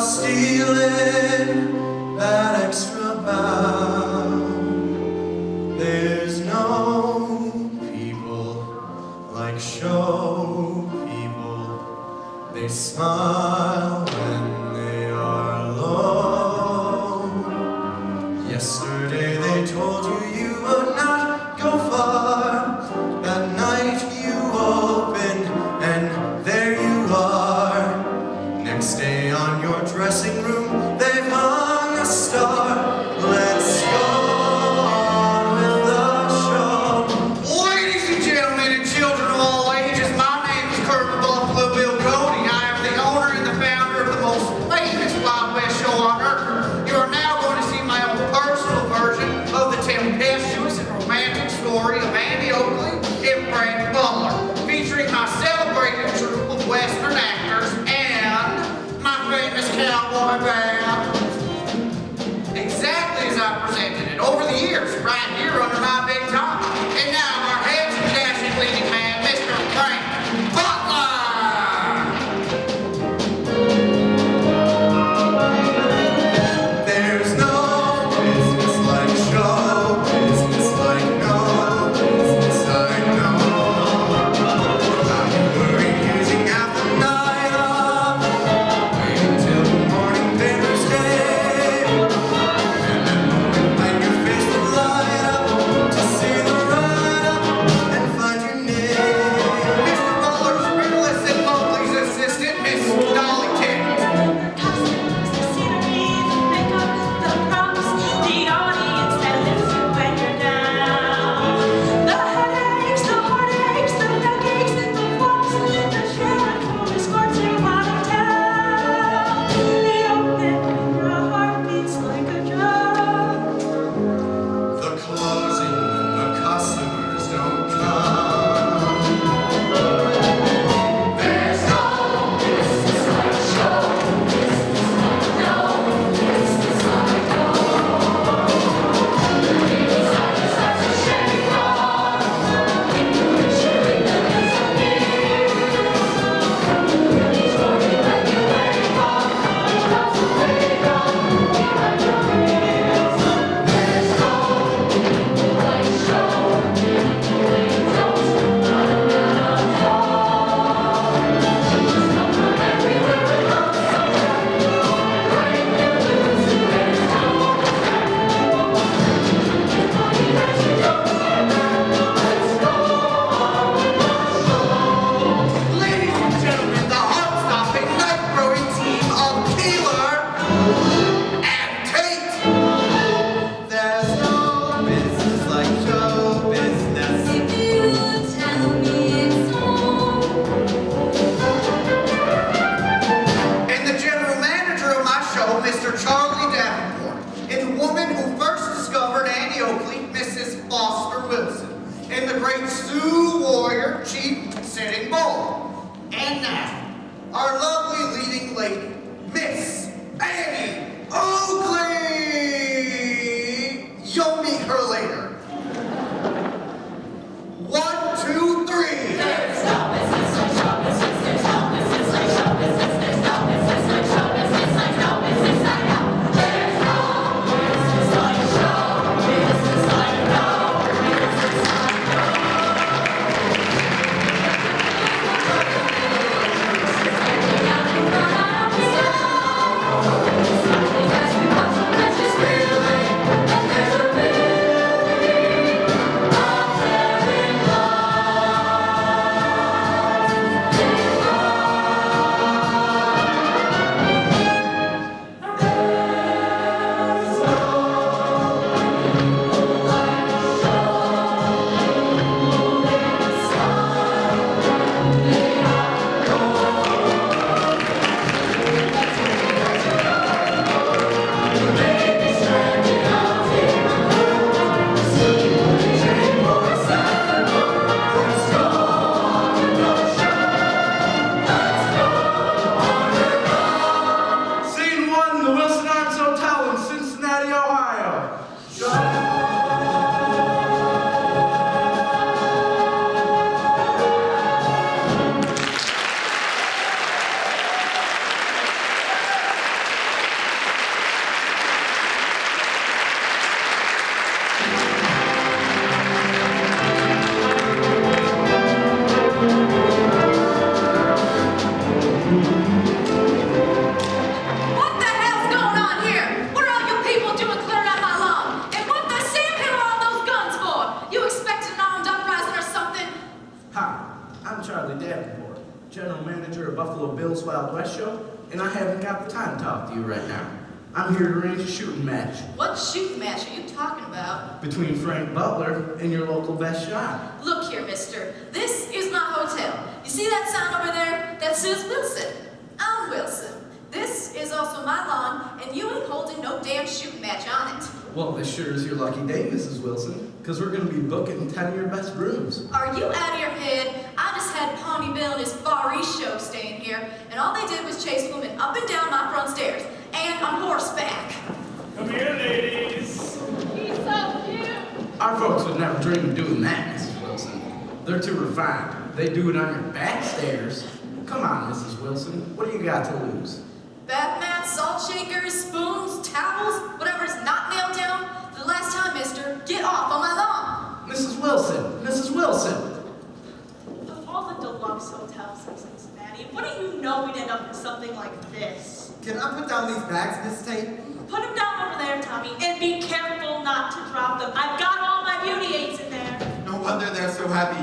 stealing that extra bound. There's no people like show people. They smile when they are alone. Yesterday they told you you would not go far. That night you opened and there you are. Next day on your dressing room they've hung a star. Let's go on with the show. Ladies and gentlemen and children of all ages, my name is Colonel Buffalo Bill Cody. I am the owner and the founder of the most famous Wild West show on earth. You are now going to see my own personal version of the tempestuous and romantic story of Andy Oakley and Frank Butler, featuring my celebrated troupe of Western actors and my famous cowboy band. Exactly as I presented it over the years, right here under my big top. And now our handsome, dashing leading man, Mr. Frank Butler. There's no business like show business, like no business I know. How you were using half the night up, waiting till the morning papers day. And then when your face would light up to see the write-up and find your name. Mr. Butler's fearless and Mobley's assistant, Miss Dolly. Costumes, the scenery, the makeup, the props, the audience that lifts you when you're down. The headaches, the heartaches, the backaches, and the flops, the sheriff who escorts you out of town. The open when your heart beats like a drum. The closing when the customers don't come. There's no business like show business, no business I know. Ladies, I just have to shake off when you're picturing the disappear. Really shorty when you wake up, lots of wake up behind your ears. There's no like show, they don't run out of call. Just come from everywhere with love, sometimes right there with us. There's no money that you don't get. Let's go on with the show. Ladies and gentlemen, the heart-stopping, night-growing team of Keeler and Tate. There's no business like show business. If you tell me it's home. And the general manager of my show, Mr. Charlie Davenport, and the woman who first discovered Annie Oakley, Mrs. Foster Wilson, and the great Sioux warrior, Chief Sitting Bull. And now, our lovely leading lady, Miss Annie Oakley. You'll meet her later. 1, 2, 3. There's no business like show business. There's no business like show business. There's no business like show business. Like no business like no. There's no business like show business. Like no business like no. Down in the and I haven't got the time to talk to you right now. I'm here to arrange a shooting match What shooting match are you talking about? between Frank Butler and your local best shot. Look here, mister. This is my hotel. You see that sign over there? That says Wilson. I'm Wilson. This is also my lawn, and you ain't holding no damn shooting match on it. Well, this sure is your lucky day, Mrs. Wilson, because we're going to be booking 10 of your best rooms. Are you out of your head? I just had Pawnee Bill and his Far East show staying here, and all they did was chase women up and down my front stairs, and on horseback. Come here, ladies. He's so cute. Our folks would never dream of doing that, Mrs. Wilson. They're too refined. They do it on your back stairs. Come on, Mrs. Wilson. What do you got to lose? Bath mats, salt shakers, spoons, towels, whatever's not nailed down. For the last time, mister, get off on my lawn. Mrs. Wilson! Mrs. Wilson! Of all the deluxe hotels in Cincinnati, wouldn't you know we'd end up in something like this? Can I put down these bags, Miss Tate? Put them down over there, Tommy, and be careful not to drop them. I've got all my beauty aids in there. No wonder they're so heavy.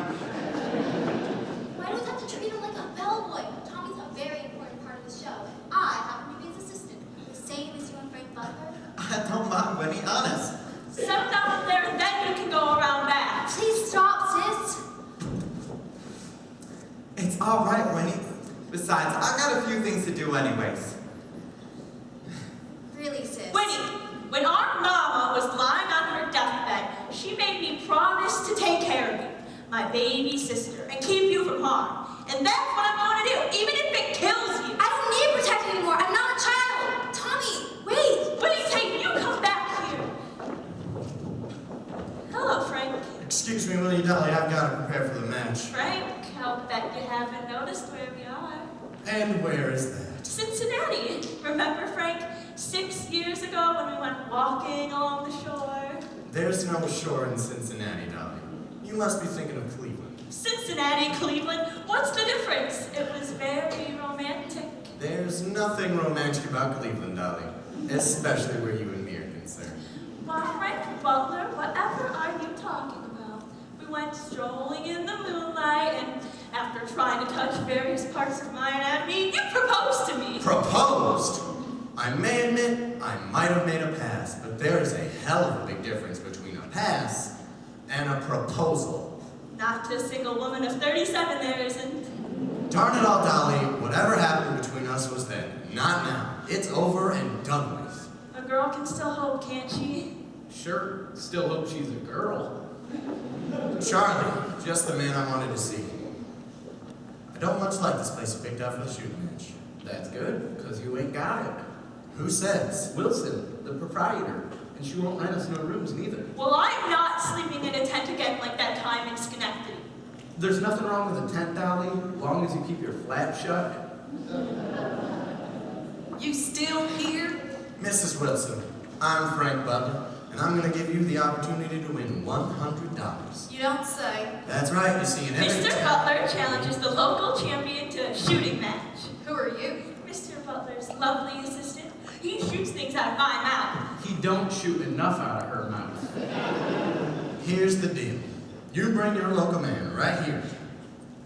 Why do we have to treat him like a bellboy? Tommy's a very important part of the show. I happen to be his assistant, the same as you and Frank Butler. I don't mind, Winnie, honest. Set them down over there, and then you can go around back. Please stop, sis. It's all right, Winnie. Besides, I got a few things to do anyways. Really, sis. Winnie, when our mama was lying on her deathbed, she made me promise to take care of you, my baby sister, and keep you from harm. And that's what I'm going to do, even if it kills you. I don't need protection anymore. I'm not a child. Tommy, wait. Winnie, take you come back here. Hello, Frank. Excuse me, Winnie, Dolly, I've got to prepare for the match. Frank, I'll bet you haven't noticed where we are. And where is that? Cincinnati. Remember, Frank, 6 years ago when we went walking along the shore? There's no shore in Cincinnati, Dolly. You must be thinking of Cleveland. Cincinnati, Cleveland, what's the difference? It was very romantic. There's nothing romantic about Cleveland, Dolly. Especially where you and me are concerned. Why, Frank Butler, whatever are you talking about? We went strolling in the moonlight, and after trying to touch various parts of my anatomy, you proposed to me. Proposed? I may admit I might have made a pass, but there is a hell of a big difference between a pass and a proposal. Not to a single woman of 37 there isn't. Darn it all, Dolly. Whatever happened between us was then. Not now. It's over and done with. A girl can still hope, can't she? Sure, still hope she's a girl. Charlie, just the man I wanted to see. I don't much like this place you picked out for the shooting match. That's good, because you ain't got it. Who says? Wilson, the proprietor, and she won't rent us no rooms neither. Well, I'm not sleeping in a tent again like that time in Schenectady. There's nothing wrong with a tent, Dolly, long as you keep your flap shut. You still here? Mrs. Wilson, I'm Frank Butler, and I'm going to give you the opportunity to win $100. You don't say. That's right, you see, in every Mr. Butler challenges the local champion to a shooting match. Who are you? Mr. Butler's lovely assistant. He shoots things out of my mouth. He don't shoot enough out of her mouth. Here's the deal. You bring your local man right here,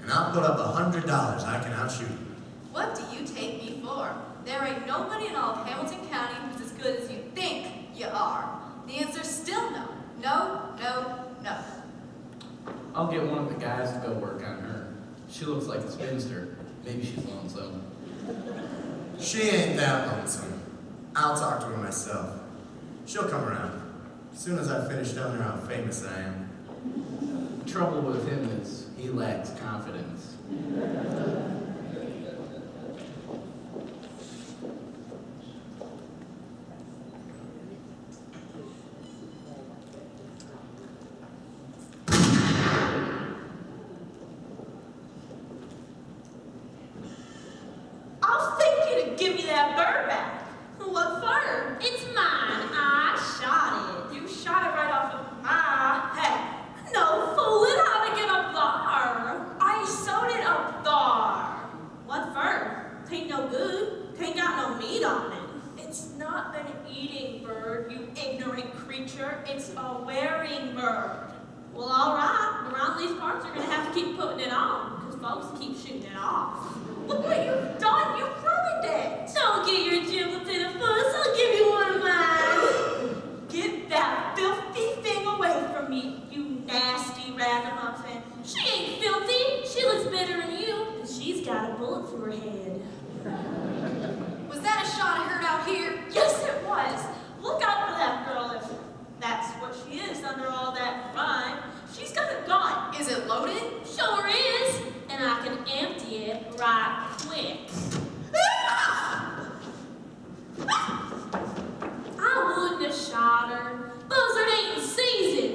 and I'll put up $100 I can outshoot him. What do you take me for? There ain't nobody in all of Hamilton County who's as good as you think you are. The answer's still no. No, no, no. I'll get one of the guys to go work on her. She looks like a spinster. Maybe she's lonesome. She ain't that lonesome. I'll talk to her myself. She'll come around. As soon as I finish telling her how famous I am. The trouble with him is he lacks confidence. I'll thank you to give me that bird back. What for? It's mine. I shot it. You shot it right off of my head. No fooling how to get up there. I sewed it up there. What for? Tain't no good. Tain't got no meat on it. It's not an eating bird, you ignorant creature. It's a wearing bird. Well, all right. Around these parts, you're gonna have to keep putting it on, because folks keep shooting it off. Look what you've done. You've ruined it. right quick. I wouldn't have shot her. Buzzard ain't in season.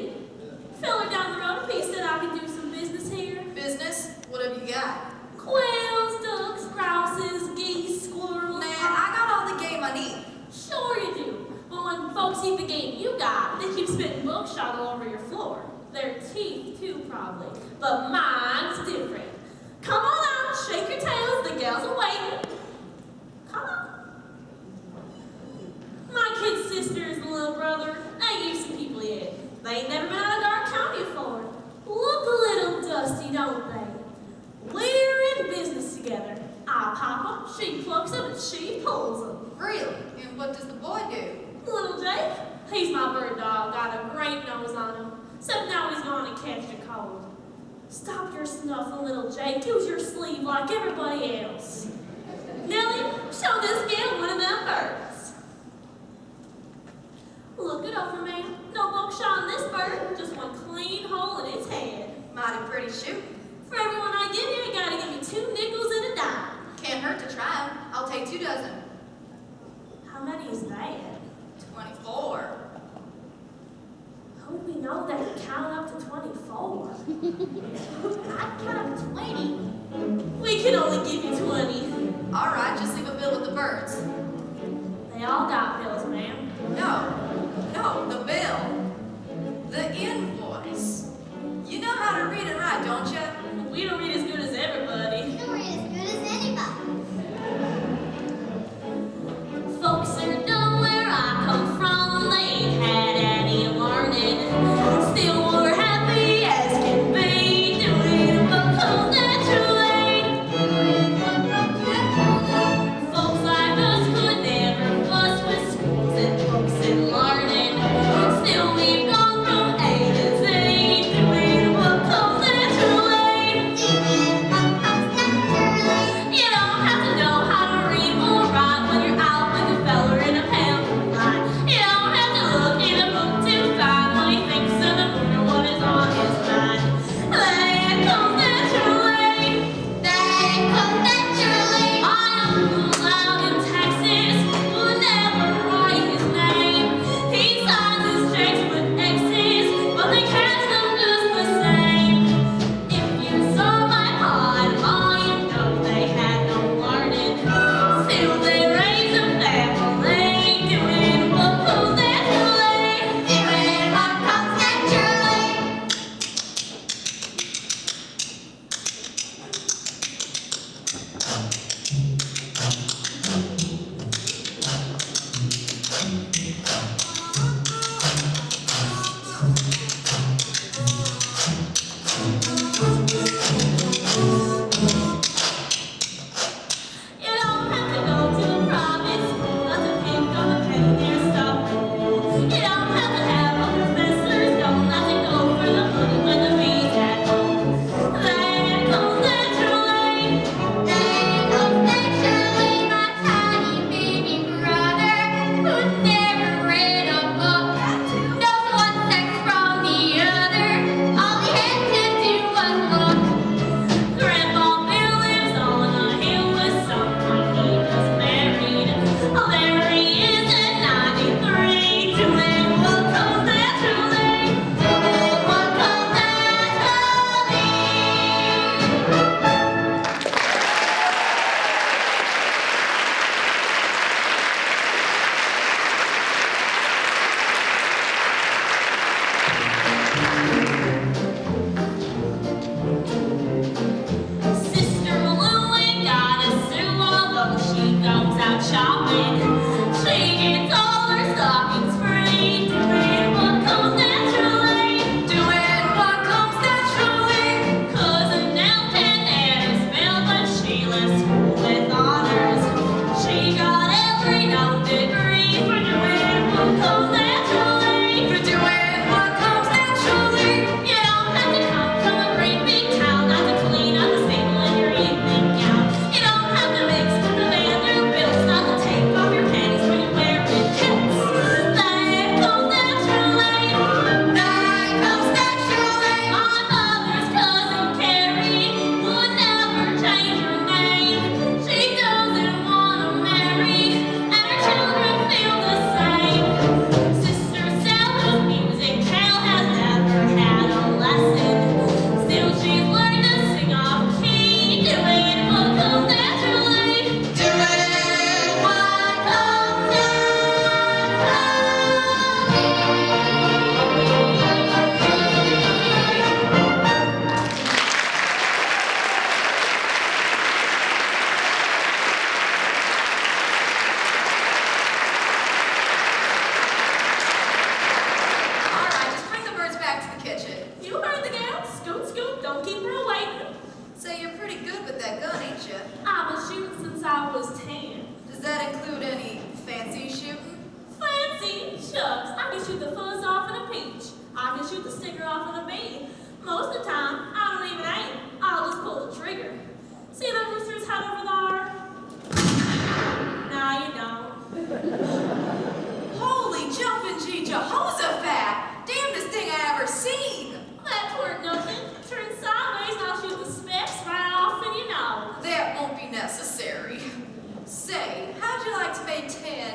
Fella down the road, he said I could do some business here. Business? What have you got? Quails, ducks, grouses, geese, squirrels. Man, I got all the game I need. Sure you do. But when folks eat the game you got, they keep spitting buckshot all over your floor. Their teeth, too, probably. But mine's different. Come on out, shake your tails, the gals are waiting. Come on. My kid sister is the little brother. They ain't some people yet. They ain't never been out of Dark County before. Look a little dusty, don't they? We're in business together. I pop them, she plucks them, and she pulls them. Really? And what does the boy do? Little Jake, he's my bird dog, got a great nose on him. Except now he's gone and catched a cold. Stop your snuffling, little Jake. Use your sleeve like everybody else. Nellie, show this gal one of them birds. Look it over, man. No buckshot in this bird, just one clean hole in its head. Mighty pretty shoot. For everyone I give you gotta give me 2 nickels and a dime. Can't hurt to try 'em. I'll take 2 dozen. How many is that? 24. How would we know that you count up to 24? I count up to 20. We can only give you 20. All right, just leave a bill with the birds. They all got bills, ma'am. No, the bill. The invoice. You know how to read and write, don't you? We don't read as good as everybody. You don't read as good as anybody. Folks are dumb where I come from. They ain't had any learning. Still we're happy as can be. Doing what comes naturally. Folks like us shoot the fuzz off in a peach. I can shoot the sticker off in a bee. Most of the time, I don't even aim. I'll just pull the trigger. See that rooster's head over there? Nah, you don't. Holy jumping G Jehoshaphat! Damnedest thing I ever seen! That weren't nothing. Turn sideways and I'll shoot the specs right off and you know. That won't be necessary. Say, how'd you like to make $5?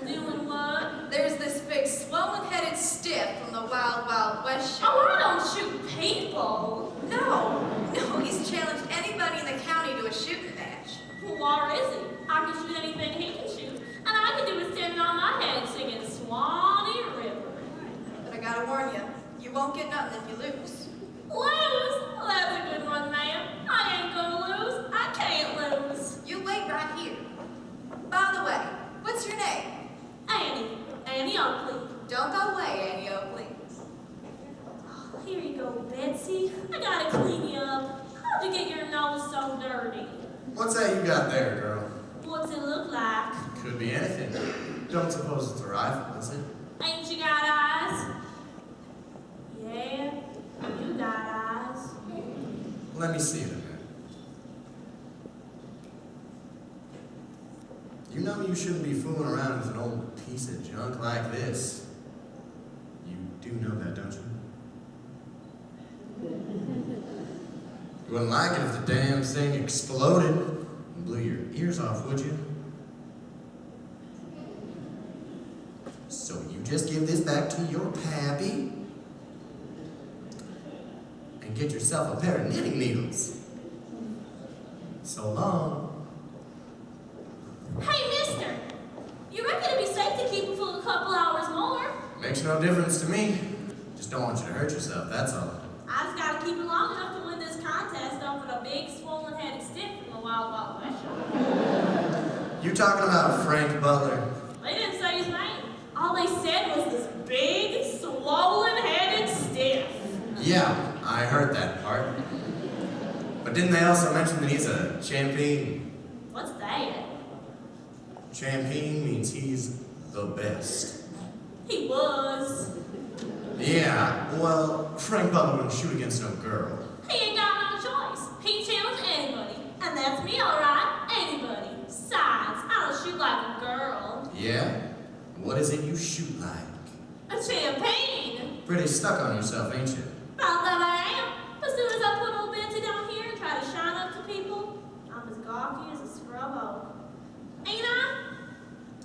Doing what? There's this big swollen-headed stiff from the Wild Wild West show. Oh, I don't shoot people. No, he's challenged anybody in the county to a shooting match. Where is he? I can shoot anything he can shoot. And I can do it standing on my head singing Swanee River. But I gotta warn you, you won't get nothing if you lose. Lose? Well, that's a good one, ma'am. I ain't gonna lose. I can't lose. You wait right here. By the way, what's your name? Annie Oakley. Don't go away, Annie Oakley. Oh, here you go, Betsy. I gotta clean you up. How'd you get your nose so dirty? What's that you got there, girl? What's it look like? Could be anything. Don't suppose it's a rifle, is it? Ain't you got eyes? Yeah, you got eyes. Let me see it a minute. You know you shouldn't be fooling around with an old piece of junk like this. You do know that, don't you? You wouldn't like it if the damn thing exploded and blew your ears off, would you? So you just give this back to your pappy and get yourself a pair of knitting needles. So long. Hey, mister! You reckon it'd be safe to keep him for a couple hours more? Makes no difference to me. Just don't want you to hurt yourself, that's all. I just gotta keep it long enough to win this contest over the big swollen-headed stiff from the Wild Wild West show. You talking about Frank Butler? They didn't say his name. All they said was this big, swollen-headed stiff. Yeah, I heard that part. But didn't they also mention that he's a champion? What's that? Champion means he's the best. He was. Yeah, well, Frank Butler wouldn't shoot against no girl. He ain't got no choice. He challenged anybody. And that's me, all right. Anybody. Besides, I don't shoot like a girl. Yeah? What is it you shoot like? A champagne. Pretty stuck on yourself, ain't you? About that I am. As soon as I put old Betsy down here and try to shine up to people, I'm as gawky as a scrub oak. Ain't I?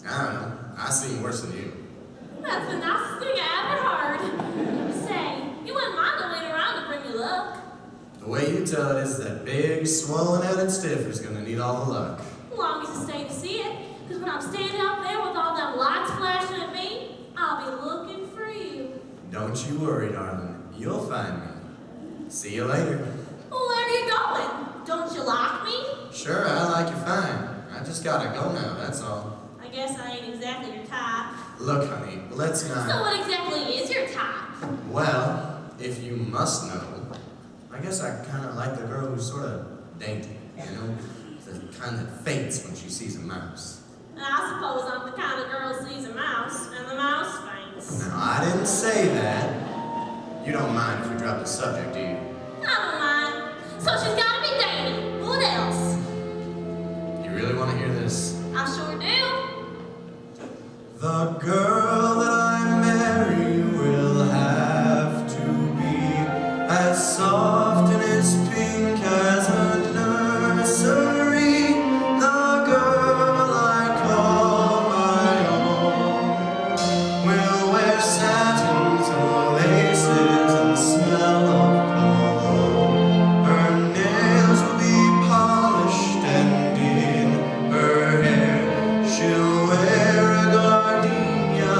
I don't know. I seen worse than you. That's the nicest thing I ever heard. Say, you wouldn't mind to wait around to bring you luck. The way you tell it is that big, swollen-headed stiff is gonna need all the luck. As long as you stay to see it, because when I'm standing up there with all them lights flashing at me, I'll be looking for you. Don't you worry, darling. You'll find me. See you later. Well, where are you going? Don't you like me? Sure, I like you fine. I just gotta go now, that's all. I guess I ain't exactly your type. Look, honey, let's So not... what exactly is your type? Well, if you must know, I guess I kinda like the girl who's sorta dainty, you know? The kind that faints when she sees a mouse. And I suppose I'm the kind of girl who sees a mouse, and the mouse faints. Now, I didn't say that. You don't mind if we drop the subject, do you? I don't mind. So she's gotta be dainty. What else? You really want to hear this? I sure do. The girl that I marry will have to be as soft and as pink as a nursery. The girl I call my own will wear satins or laces and smell of cologne. Her nails will be polished and in her hair she'll wear a gardenia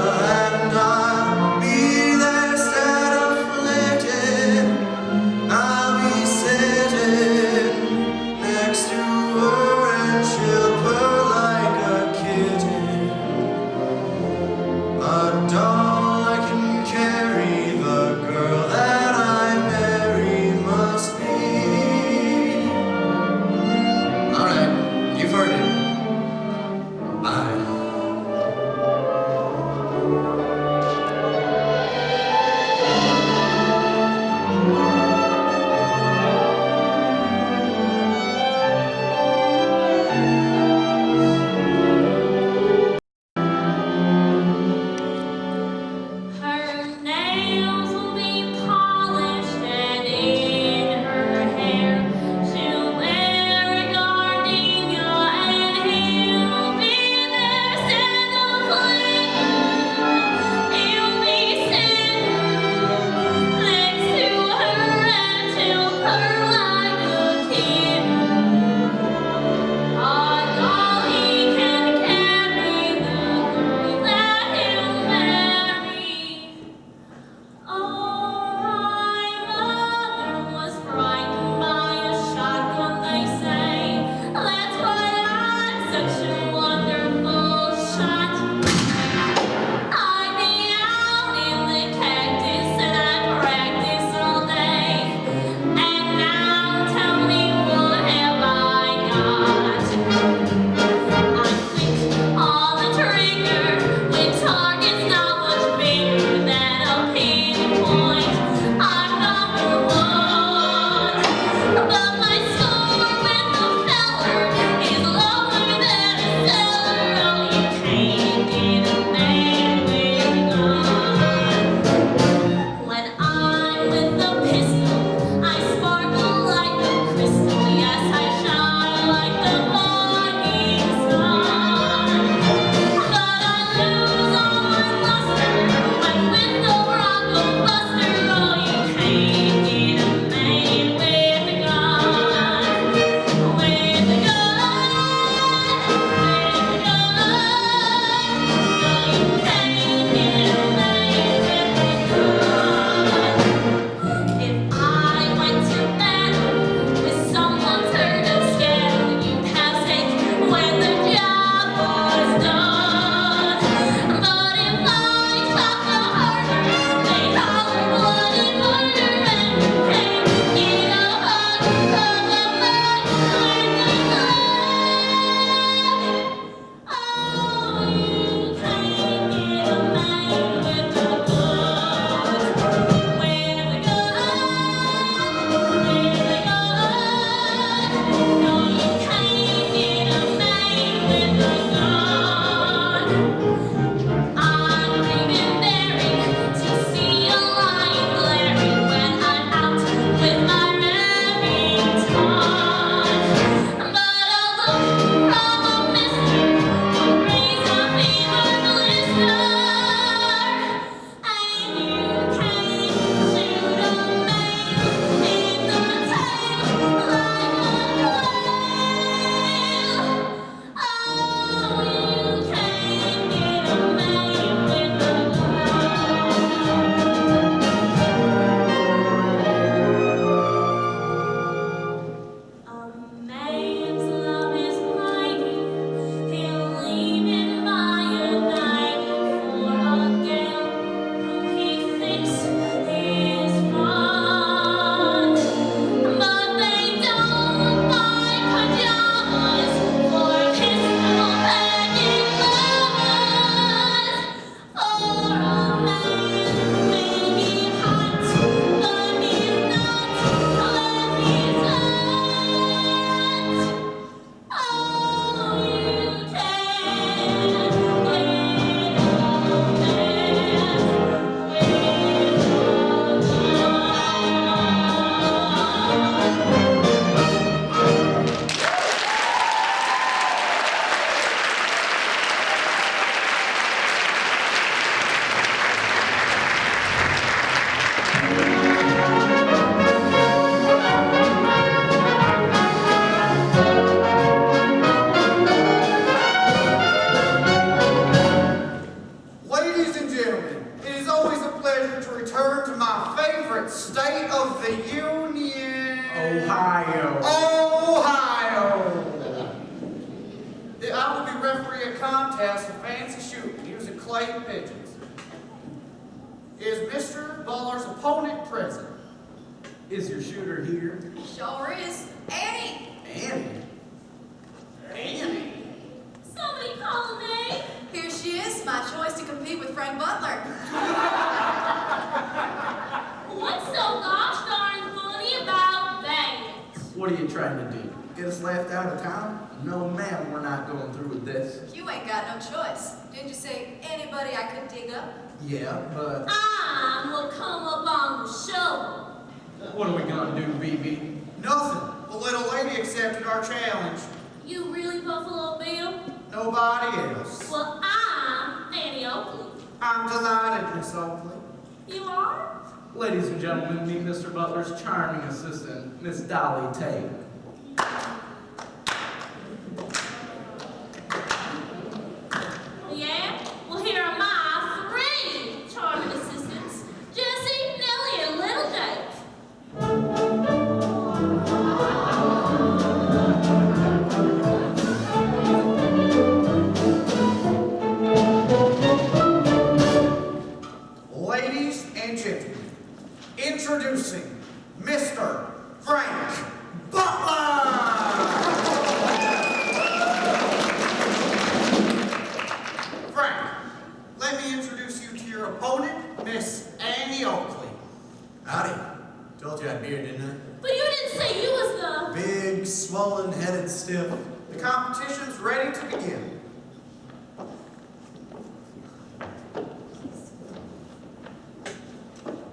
contest of fancy shooting using clay pigeons. Is Mr. Buller's opponent present? Is your shooter here? Sure is. Annie! Annie? Annie? Somebody call me. Here she is, my choice to compete with Frank Butler. What's so gosh darn funny about that? What are you trying to do? Get us laughed out of town? No, ma'am, we're not going through with this. You ain't got no choice. Didn't you say anybody I could dig up? Yeah, but I will come up on the show. what are we gonna do, BB? Nothing. The little lady accepted our challenge. You really Buffalo Bill? Nobody else. Well, I'm Annie Oakley. I'm delighted, Miss Oakley. You are? Ladies and gentlemen, meet Mr. Butler's charming assistant, Miss Dolly Tate. Yeah? Well, here are my 3 charming assistants, Jessie, Nellie, and Little Dave. stiff. The competition's ready to begin.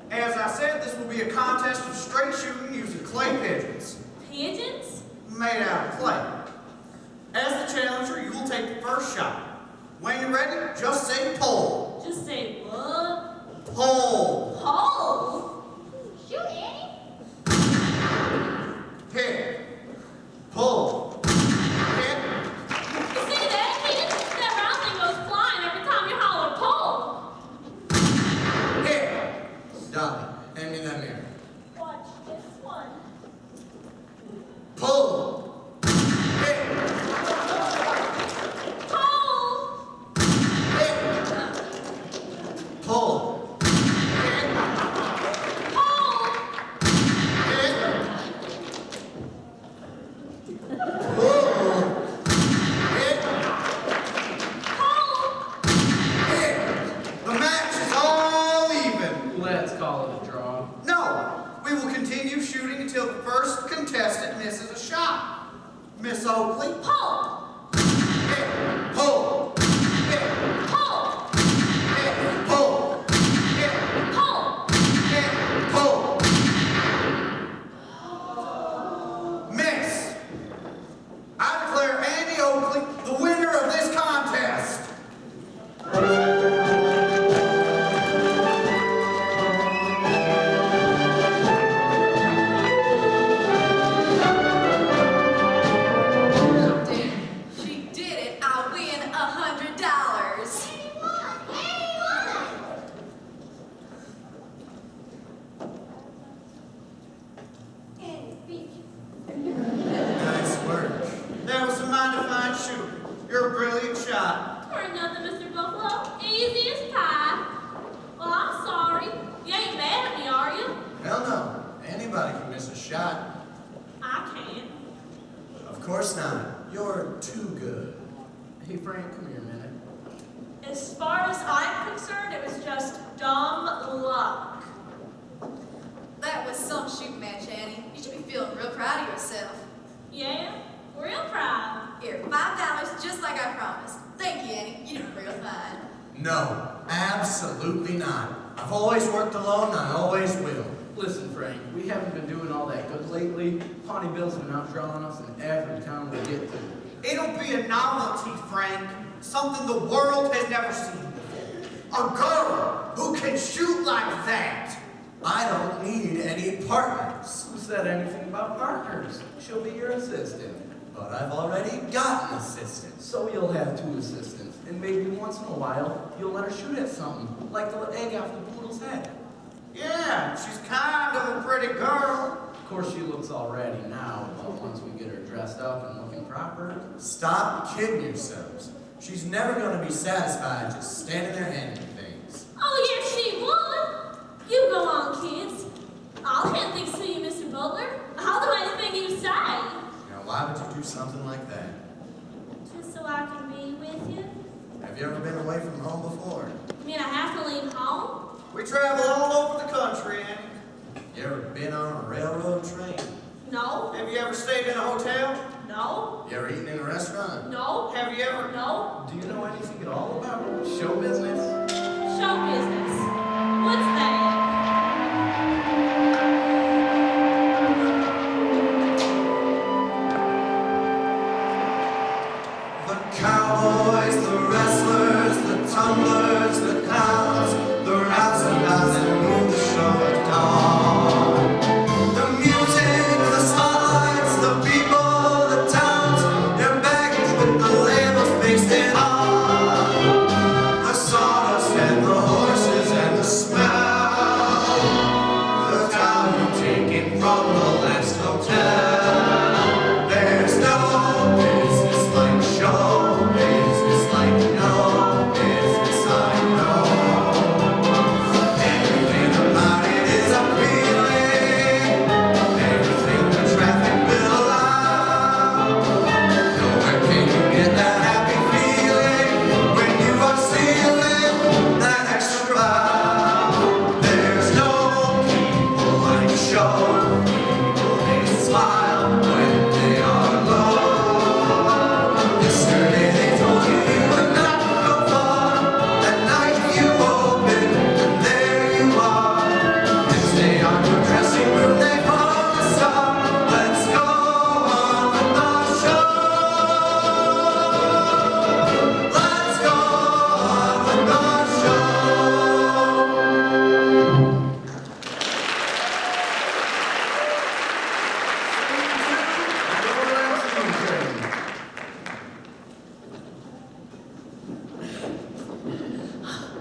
As I said, this will be a contest of straight shooting using clay pigeons Pigeons? made out of clay. As the challenger, you will take the first shot. When you're ready, just say pull. Just say what? Pull. Pole? Shoot, Annie. Hit. Pull. Hit. You see that, Peter? That round thing goes flying every time you holler pole. Hit. Dolly, hand me that mirror. Watch this one. Pull. Hit. Pole. Hit. Pull. Hit. Pole. Hit. Pull. Hit. Pole. Hit. The match is all even. Let's call it a draw. No, we will continue shooting until the first contestant misses a shot. Miss Oakley. Pole. Hit. Pull. Hit. Pole. Hit. Pull. Hit. Pole. Hit. Pull. Miss. I declare Annie Oakley the winner of this contest. She did it. I win $100. Nice work. That was a mighty fine shooting. You're a brilliant shot. For nothing, Mr. Buffalo. Easy as pie. Well, I'm sorry. You ain't mad at me, are you? Hell no. Anybody can miss a shot. I can't. Of course not. You're too good. Hey, Frank, come here a minute. As far as I'm concerned, it was just dumb luck. That was some shooting match, Annie. You should be feeling real proud of yourself. Yeah? Real proud. Here, $5, just like I promised. Thank you, Annie. You did real fine. No, absolutely not. I've always worked alone, and I always will. Listen, Frank, we haven't been doing all that good lately. Pawnee Bill's been outdrawing us in every town we get to. It'll be a novelty, Frank. Something the world has never seen before. A girl who can shoot like that. I don't need any partners. Who said anything about partners? She'll be your assistant. But I've already got an assistant. So you'll have 2 assistants, and maybe once in a while, you'll let her shoot at something, like the egg off the poodle's head. Yeah, she's kind of a pretty girl. Of course, she looks all ready now, but once we get her dressed up and looking proper, Stop kidding yourselves. She's never going to be satisfied just standing there handing things. Oh, yes, she would. You go on, kids. I'll hand things to you, Mr. Butler. I'll do anything you say. Now, why would you do something like that? Just so I can be with you. Have you ever been away from home before? You mean I have to leave home? We travel all over the country, Annie. You ever been on a railroad train? No. Have you ever stayed in a hotel? No. You ever eaten in a restaurant? No. Have you ever? No. do you know anything at all about show business? Show business. What's that? The cowboys, the wrestlers, the tumblers, the clowns, the rousabouts that move the show at dawn. The music, the spotlights, the people, the towns, their baggage with the labels pasted on. The sawdust and the horses and the smell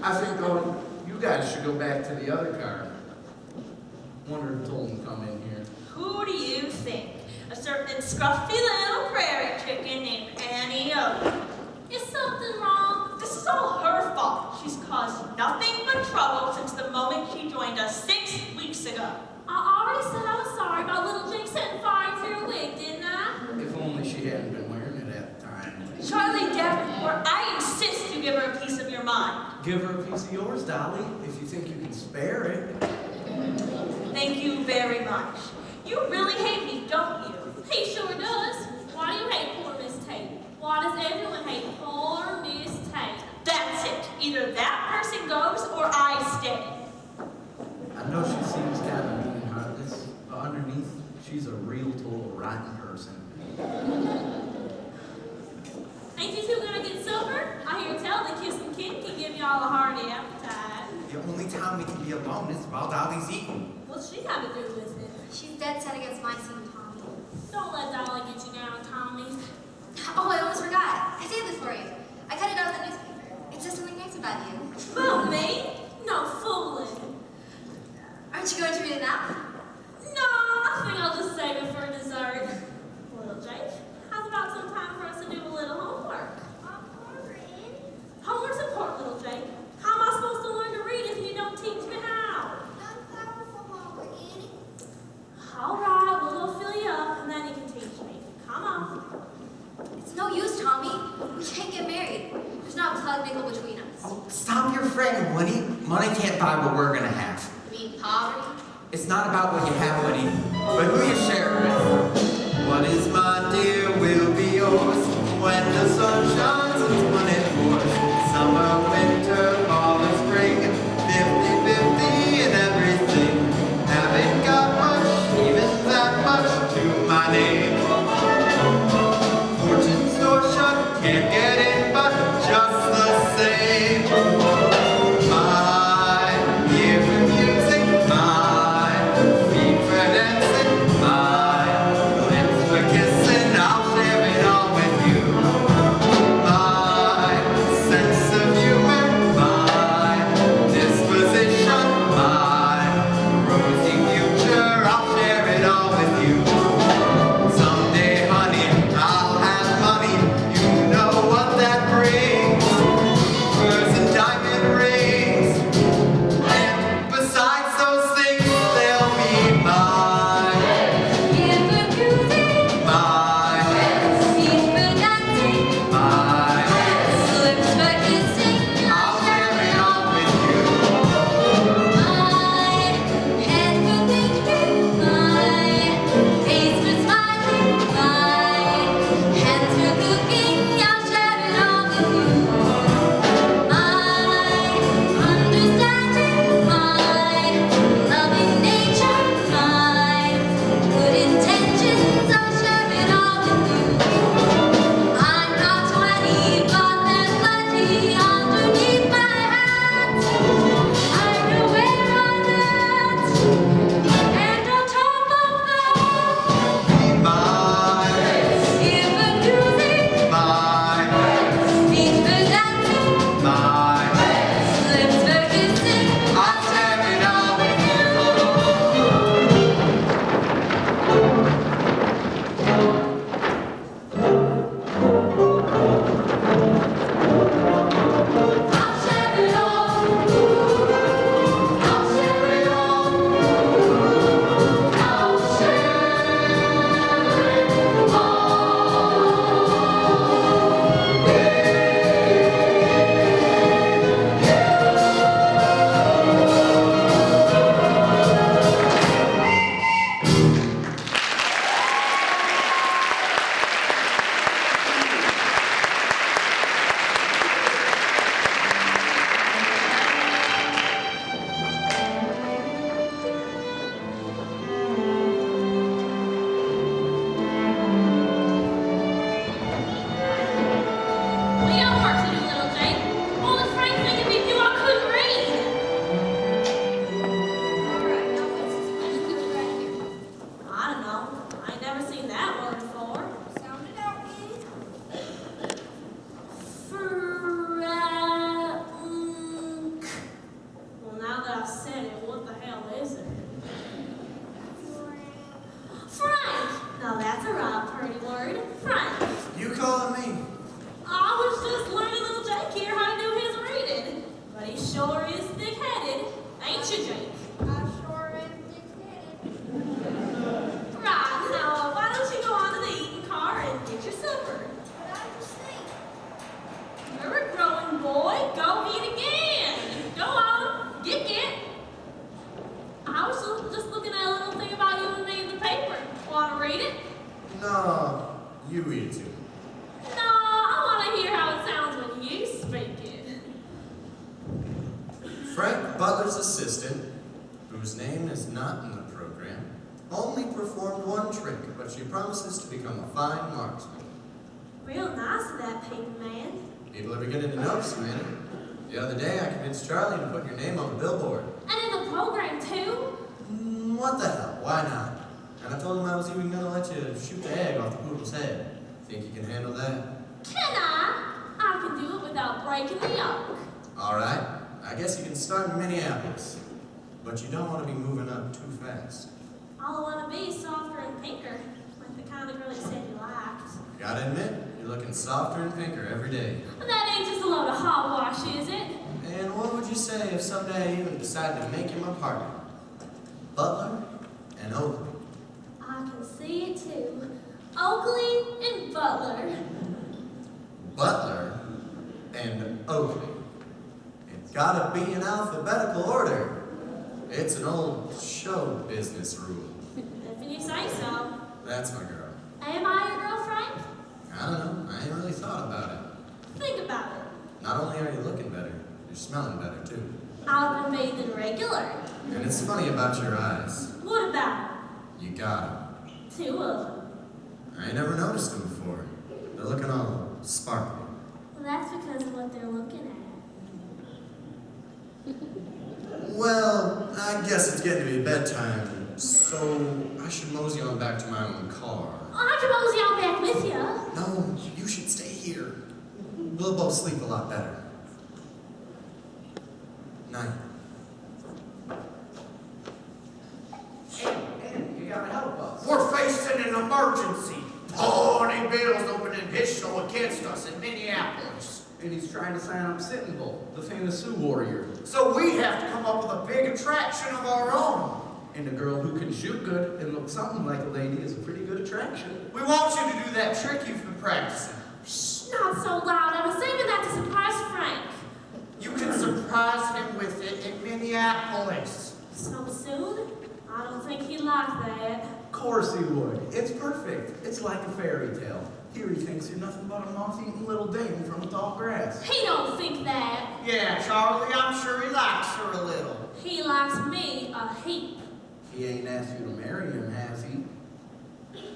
I think, though, you guys should go back to the other car. Wonder who told him to come in here. Who do you think? A certain scruffy little prairie chicken named Annie O. Is something wrong? This is all her fault. She's caused nothing but trouble since the moment she joined us 6 weeks ago. I already said I was sorry about little Jake setting fire to your wig, didn't I? If only she hadn't been wearing it at the time. Charlie Davenport, I insist you give her a piece of your mind. Give her a piece of yours, Dolly, if you think you can spare it. Thank you very much. You really hate me, don't you? He sure does. Why do you hate poor Miss Tate? Why does everyone hate poor Miss Tate? That's it. Either that person goes or I stay. I know she seems kind of mean and heartless, but underneath, she's a real total rotten person. Ain't you two gonna get sober? I hear tell the kissing kid can give y'all a hearty appetite. The only time we can be alone is while Dolly's eating. What's she got to do with it? She's dead set against my team, Tommy. Don't let Dolly get you down, Tommy. Oh, I almost forgot. I saved this for you. I cut it out of the newspaper. It says something nice about you. About me? No fooling. Aren't you going to read it now? No, I think I'll just save it for dessert. Little Jake, how's about some time for us to do a little homework? Homework's important, little Jake. How am I supposed to learn to read if you don't teach me how? All right, we'll go fill you up, and then you can teach me. Come on. It's no use, Tommy. We can't get married. There's not a plug nickel between us. Oh, stop your fretting, Winnie. Money can't buy what we're gonna have. You mean poverty? It's not about what you have, Winnie, but who you share it with. What is mine, dear, will be yours. When the sun shines, it's when it pours. Summer, winter, fall, and spring. 50-50 in everything. Haven't got much, even that much to my name. Fortune's door shut, can't get in, but just the same. My ear for music, my feet for dancing, my lips for kissing, I'll share it all with you. My sense of humor, my disposition, my rosy future, I'll share it all with you. Someday, honey, I'll have money, you know what that brings. Furs and diamond rings, and besides those things, they'll be mine. Ear for music, Mine, feet for dancing, mine, lips for kissing. I'll share it all with you. My head for thinking, my face for smiling, my hands for cooking. I'll share it all with you. My understanding, my loving nature, my good intentions. I'll share it all with you. I'm not 20, but there's plenty underneath my hat. I know where I'm at, and on top of that, Mine, ear for music, mine, feet for dancing, mine, lips for kissing. I'll share it all with you. I'll share it all. I'll share it all. I'll We got work to do, little Jake. All the Frank making me do, I couldn't read. Alright, now what's this one? Right here. I don't know. I ain't never seen that word before. Sound it out, Winnie. young boy. Go eat again. Go on. Get. I was just looking at a little thing about you and me in the paper. Want to read it? No, you read it to me. No, I want to hear how it sounds when you speak it. Frank Butler's assistant, whose name is not in the program, only performed one trick, but she promises to become a fine marksman. Real nice of that paper man. People are beginning to notice you, Annie. The other day, I convinced Charlie to put your name on the billboard. And in the program, too? What the hell? Why not? And I told him I was even going to let you shoot the egg off the poodle's head. Think you can handle that? Can I? I can do it without breaking the yoke. All right. I guess you can start in Minneapolis. But you don't want to be moving up too fast. All I want to be is softer and pinker, like the kind of girl you said you liked. Gotta admit, you're looking softer and pinker every day. And that ain't just a load of hogwash, is it? And what would you say if someday I even decided to make him a partner? Butler and Oakley. I can see it too. Oakley and Butler. Butler and Oakley. It's gotta be in alphabetical order. It's an old show business rule. If you say so. That's my girl. Am I your girl, Frank? I don't know. I ain't really thought about it. Think about it. Not only are you looking better, you're smelling better too. I've been bathing regular. And it's funny about your eyes. What about You got 'em. it? 2 of them. I ain't never noticed them before. They're looking all sparkly. Well, that's because of what they're looking at. Well, I guess it's getting to be bedtime, so I should mosey on back to my own car. I can mosey on back with you. No, you should stay here. We'll both sleep a lot better. Night. And you gotta help us. We're facing an emergency. Tony Bill's opening his show against us in Minneapolis. And he's trying to sign up Sitting Bull, the famous Sioux warrior. So we have to come up with a big attraction of our own. And a girl who can shoot good and look something like a lady is a pretty good attraction. We want you to do that trick you've been practicing. Shh, not so loud. I was saving that to surprise Frank. You can surprise him with it in Minneapolis. So soon? I don't think he'd like that. Of course he would. It's perfect. It's like a fairy tale. Here he thinks you're nothing but a moth-eaten little dame from the tall grass. He don't think that. Yeah, Charlie, I'm sure he likes her a little. He likes me a heap. He ain't asked you to marry him, has he?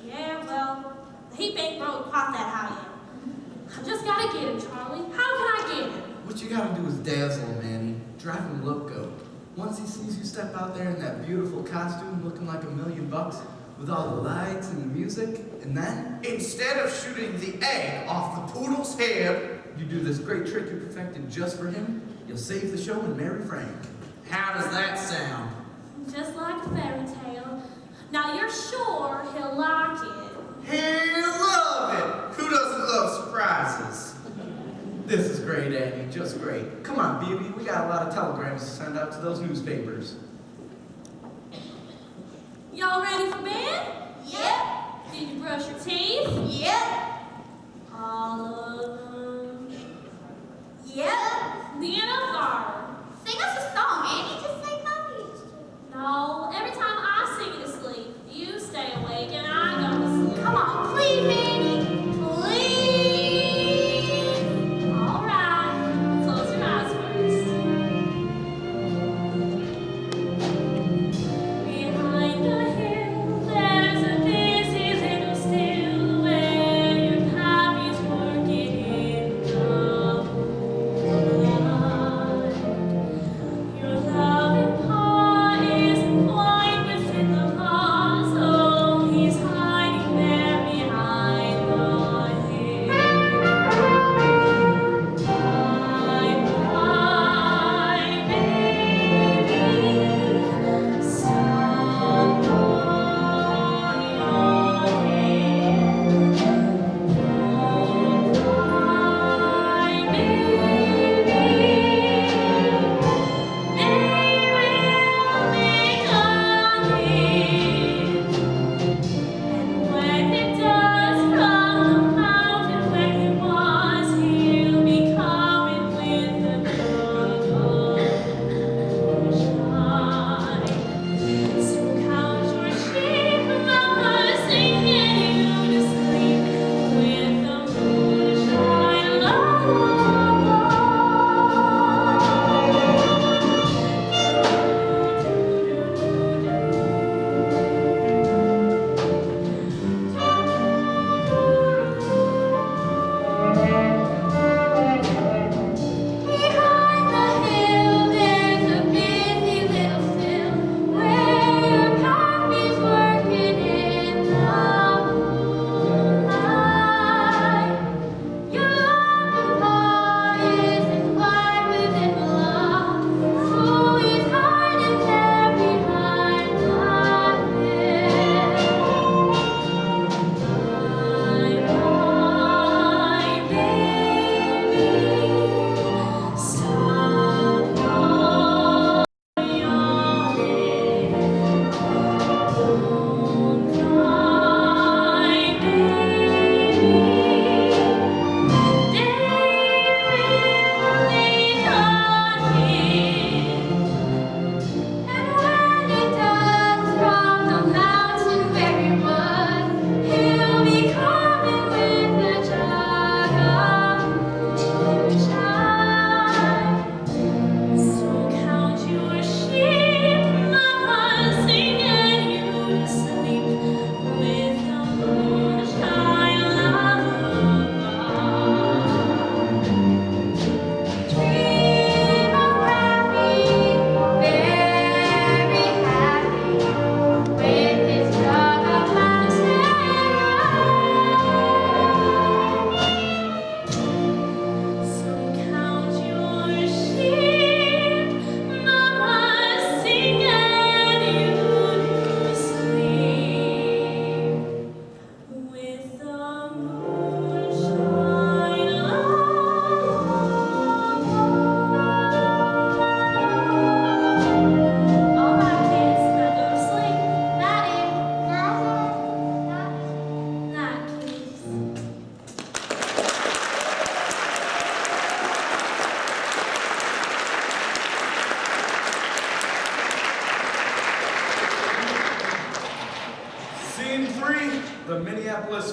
Yeah, well, the heap ain't growing quite that high yet. I just gotta get him, Charlie. How can I get him? What you gotta do is dazzle him, Manny. Drive him loco. Once he sees you step out there in that beautiful costume looking like $1,000,000 with all the lights and the music, and then Instead of shooting the egg off the poodle's head, you do this great trick you perfected just for him, you'll save the show and marry Frank. how does that sound? Just like a fairy tale. Now you're sure he'll like it. He'll love it. Who doesn't love surprises? This is great, Annie, just great. Come on, baby, we got a lot of telegrams to send out to those newspapers. Y'all ready for bed? Yep. Did you brush your teeth? Yep. All of them. Yep. Then a bar. Sing us a song, Annie. Just like Mommy used to. No, every time I sing you to sleep, you stay awake and I go to sleep. Come on, please, Annie. Please. All right. Close your eyes first. Behind the hill, there's a busy little still where your pappy's working in the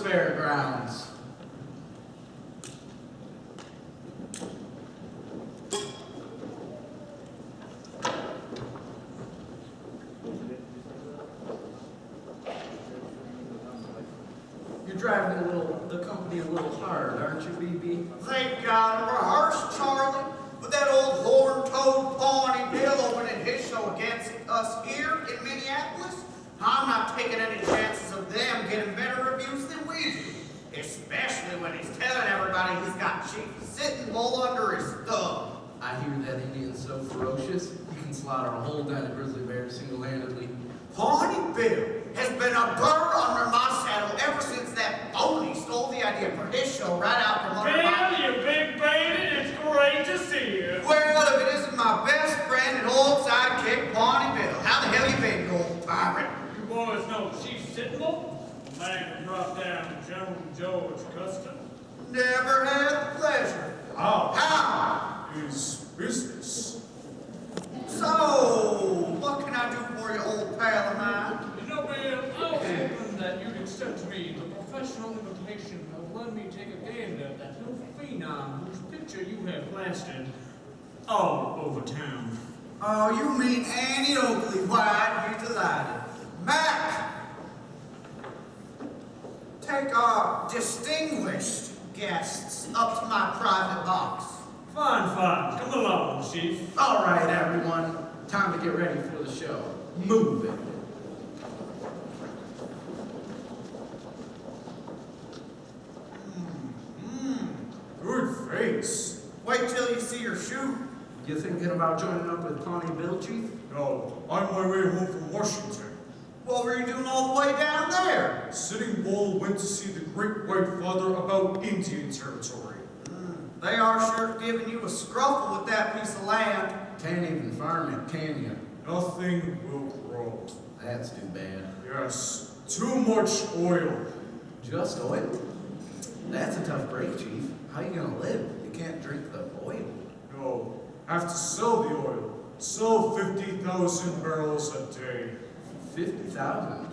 fairgrounds. You're driving the company a little hard, aren't you, BB? Thank God, rehearse, Charlie. With that old horn-toed Pawnee Bill opening his show against us here in Minneapolis, I'm not taking any chances of them getting better reviews than we do. Especially when he's telling everybody he's got Chief Sitting Bull under his thumb. I hear that Indian's so ferocious, he can slaughter a whole den of grizzly bears single-handedly. Pawnee Bill has been a burr under my saddle ever since that phony stole the idea for his show right out from under my... Bill, you big baby, it's great to see you. Well, if it isn't my best friend and old sidekick, Pawnee Bill. How the hell you been, gold pirate? You boys know Chief Sittenbull? The man who brought down General George Custom? Never had the pleasure. How? His business. So, what can I do for you, old pal of mine? You know, Bill, I was hoping that you'd extend to me the professional invitation of letting me take a gander at that little phenom whose picture you have plastered all over town. Oh, you mean Annie Oakley. Why, I'd be delighted. Mac! Take our distinguished guests up to my private box. Fine, fine. Come along, Chief. All right, everyone. Time to get ready for the show. Move it. Good face. Wait till you see her shoot. You thinking about joining up with Pawnee Bill, Chief? No, on my way home from Washington. What were you doing all the way down there? Sitting Bull went to see the Great White Father about Indian territory. They are sure giving you a scruffle with that piece of land. Can't even farm it, can you? Nothing will grow. That's too bad. Yes, too much oil. Just oil? That's a tough break, Chief. How you gonna live? You can't drink the oil. No, have to sell the oil. Sell 50,000 barrels a day. 50,000?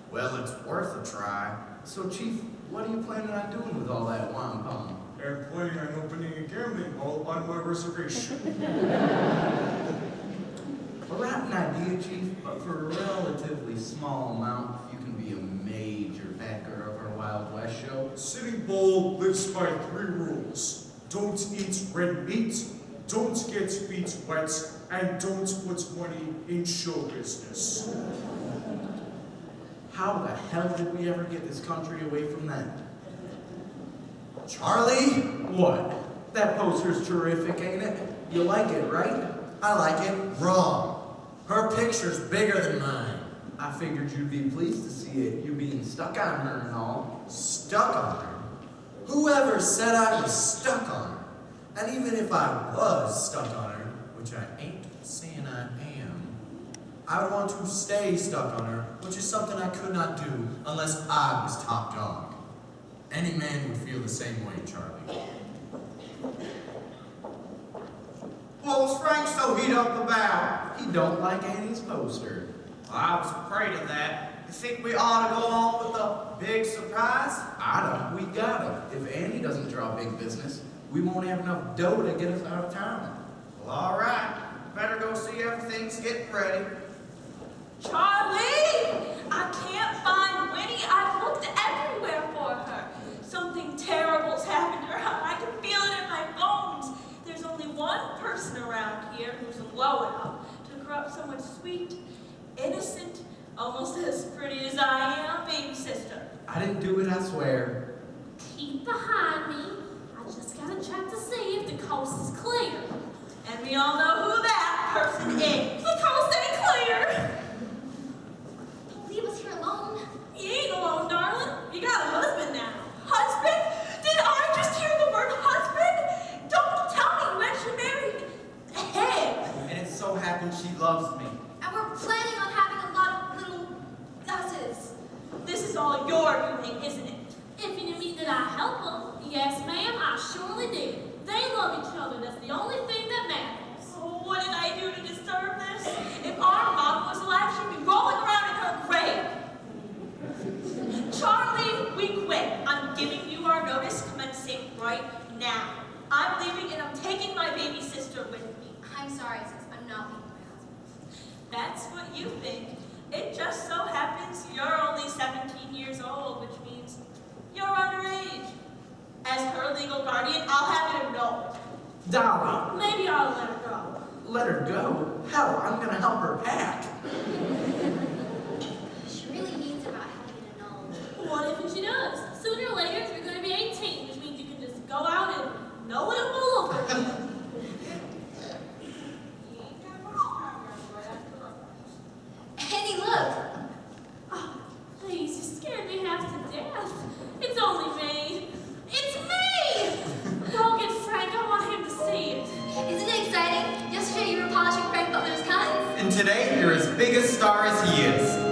Well, it's worth a try. So, Chief, what are you planning on doing with all that wampum? I'm planning on opening a gambling hall on my reservation. A rotten idea, Chief, but for a relatively small amount, you can be a major backer of our Wild West show. Sitting Bull lives by 3 rules. Don't eat red meat, don't get feet wet, and don't put money in show business. How the hell did we ever get this country away from that? Charlie? What? That poster's terrific, ain't it? You like it, right? I like it. Wrong. Her picture's bigger than mine. I figured you'd be pleased to see it, you being stuck on her and all. Stuck on her? Whoever said I was stuck on her? And even if I was stuck on her, which I ain't saying I am, I would want to stay stuck on her, which is something I could not do unless I was top dog. Any man would feel the same way, Charlie. What was Frank so heat up about? He don't like Annie's poster. I was afraid of that. You think we ought to go on with the big surprise? Outta, we gotta. If Annie doesn't draw big business, we won't have enough dough to get us out of town. Well, all right. Better go see everything's getting ready. Charlie! I can't find Winnie. I've looked everywhere for her. Something terrible's happened to her. I can feel it in my bones. There's only one person around here who's low enough to grow up someone sweet, innocent, almost as pretty as I am, baby sister. I didn't do it, I swear. Keep behind me. I just gotta check to see if the coast is clear. And we all know who that person is. The coast ain't clear. Don't leave us here alone. You ain't alone, darling. You got a husband now. Husband? Did I just hear the word husband? Don't tell me when she married him. And it so happens she loves me. And we're planning on having a lot of little Gus's. This is all your doing, isn't it? If you mean that I help them, yes ma'am, I surely did. They love each other, that's the only thing that matters. Oh, what did I do to deserve this? If our mom was alive, she'd be rolling around in her grave. Charlie, we quit. you think. It just so happens you're only 17 years old, which means you're underage. As her legal guardian, I'll have it know. Dolly, Maybe I'll let her go. let her go. Hell, I'm gonna help her pack. She really needs about having it annulled. What if she does? Sooner or later, you're going to be 18, which means you can just go out and no one will look at you. Annie, look! Oh, please, you scared me half to death. It's only me. It's me! Don't get Frank, I want him to see it. Isn't it exciting? Yesterday you were polishing Frank Butler's guns. And today, you're as big a star as he is.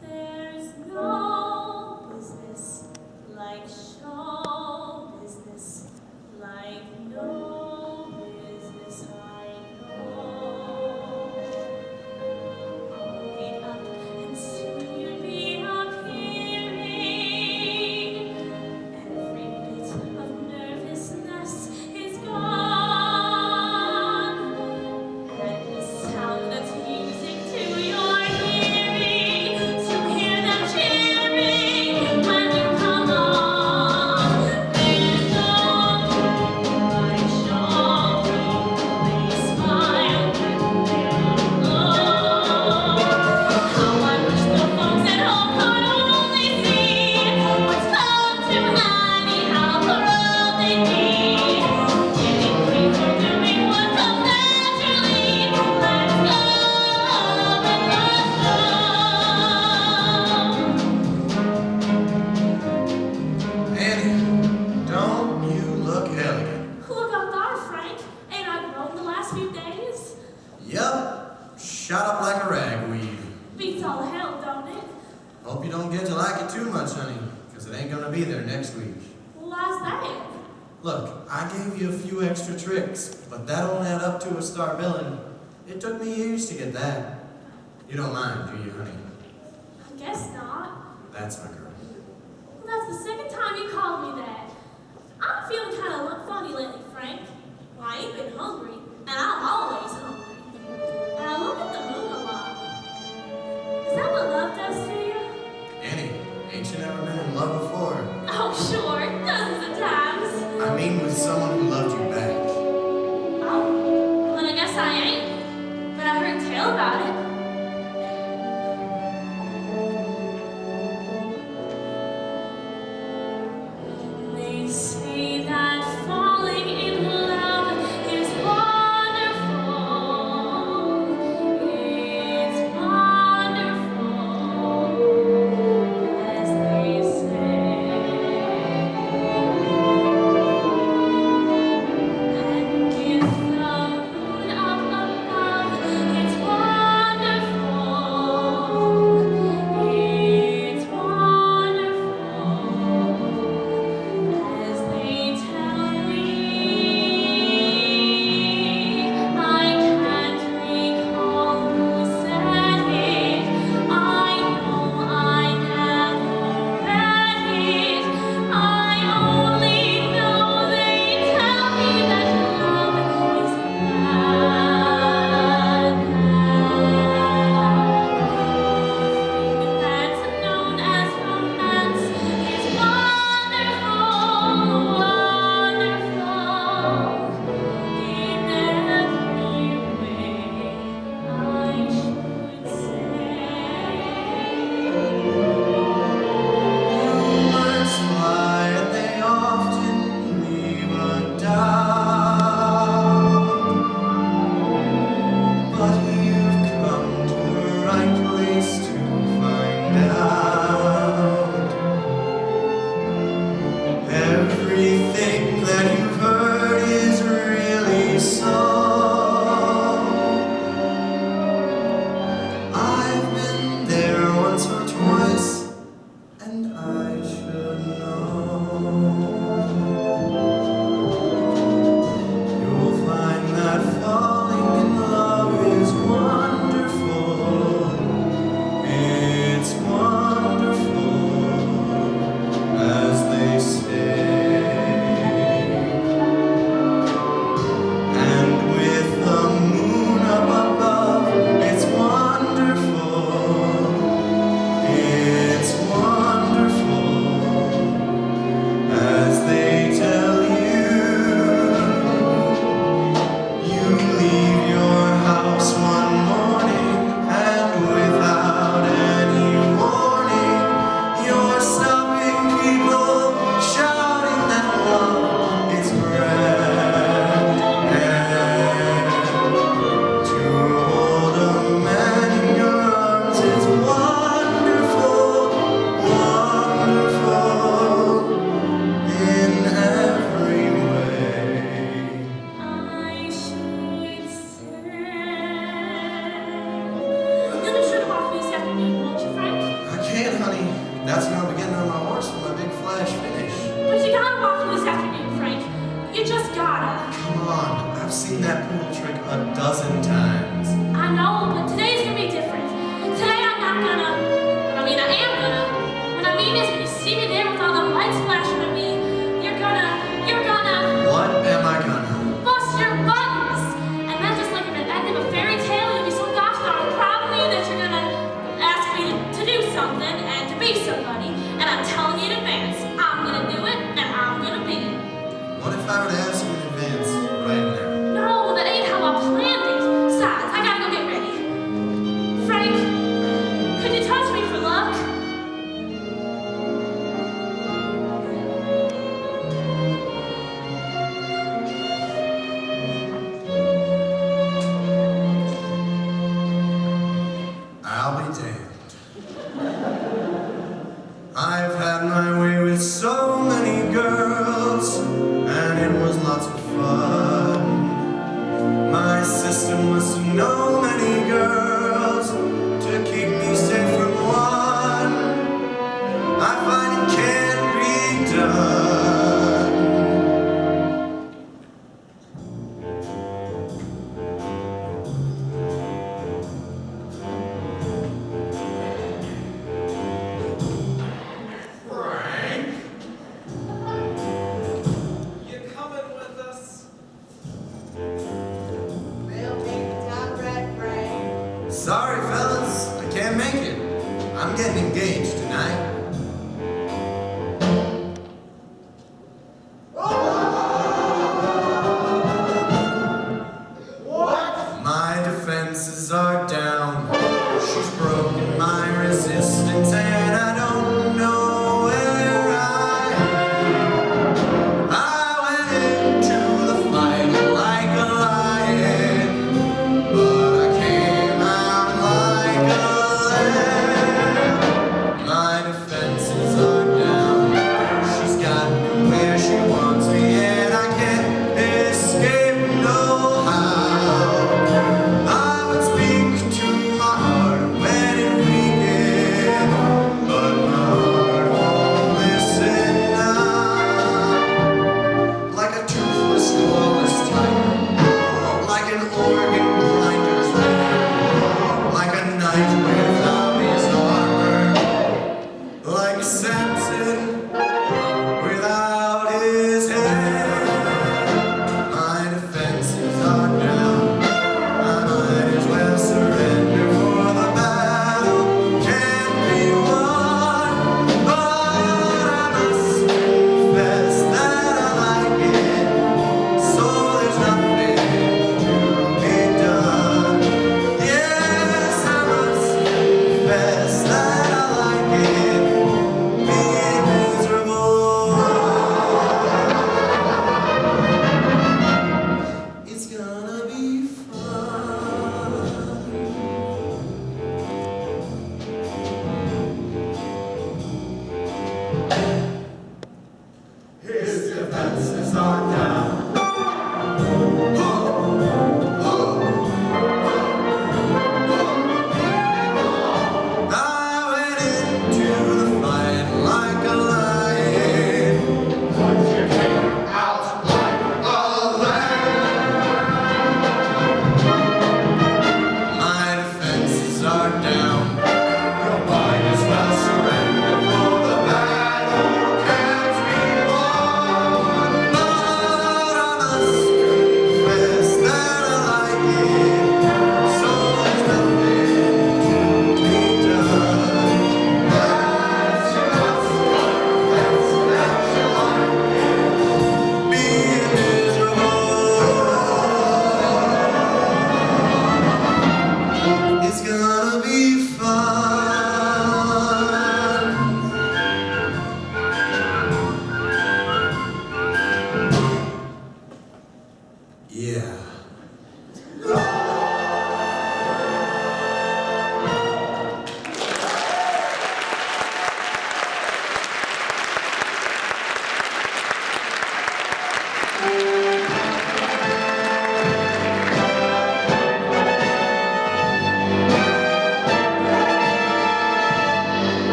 There's no business like show business, like no business I know. Wait up and soon you'll be appearing. Every bit of nervousness is gone, and the sound that's music to your hearing, to hear them cheering when you come on. There's no like show, they smile when they're alone. How I wish the folks at home could only see what's come to Annie, how proud they'd be. Getting free for doing what comes naturally. Let's go with the Annie, don't you look elegant? flow. Look how far, Frank. Ain't I grown the last few days? Yup, shot up like a ragweed. Beats all hell, don't it? Hope you don't get to like it too much, honey, because it ain't gonna be there next week. Why's that? Look, I gave you a few extra tricks, but that don't add up to a star billing. It took me years to get that. You don't mind, do you, honey? I guess not. That's my girl. Well, that's the second time you called me that. I'm feeling kind of funny lately, Frank. Well, I ain't been hungry, and I'm always hungry. And I look at the moon a lot. Is that what love does to you? Annie, ain't you never been in love before? Oh, sure, dozens of times. I mean with someone who loved you back. Oh, well, then I guess I ain't. But I heard tell about it. They say that falling in love is wonderful. It's wonderful, as they say. And with the moon up above, it's wonderful. It's wonderful, as they tell me. I can't recall who said it. I know I never read it. I only know they tell me that love is bad. Everything that's known as romance is wonderful, wonderful, in every way, I should Rumors fly and they often leave a doubt. But you've come to the right place to find out. Everything that you've heard is really so. I've been there once or twice, and I should know. You'll find that falling in love is wonderful. It's wonderful, as they say. seen that poodle trick a dozen times. I know, but today's gonna be different. Today I'm not gonna, I am gonna. What I mean is when you see me there with all the lights flashing at me, you're gonna. What am I gonna? Bust your buttons! And then just like at the end of a fairy tale, you'll be so gosh darn proud of me that you're gonna ask me to do something and to be somebody. And I'm telling you in advance, I'm gonna do it and I'm gonna be it. What if I were to ask you in advance right now? No, that ain't how I planned it. Besides, I gotta go get ready. Frank, could you touch me for luck? I'll be damned. I've had my way with so many girls, and it was lots of fun. My sister must know many girls to keep me safe from one. I find it can't be done. You coming with us?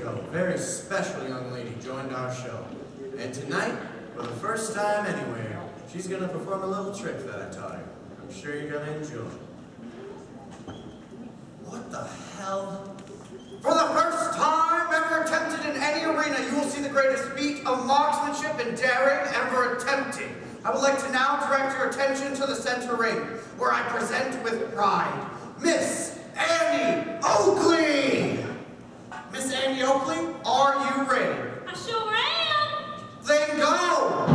ago, a very special young lady joined our show. And tonight, for the first time anywhere, she's gonna perform a little trick that I taught her. I'm sure you're gonna enjoy. What the hell? For the first time ever attempted in any arena, you will see the greatest feat of marksmanship and daring ever attempted. I would like to now direct your attention to the center ring, where I present with pride, Miss Annie Oakley! Miss Annie Oakley, are you ready? I sure am. Then go!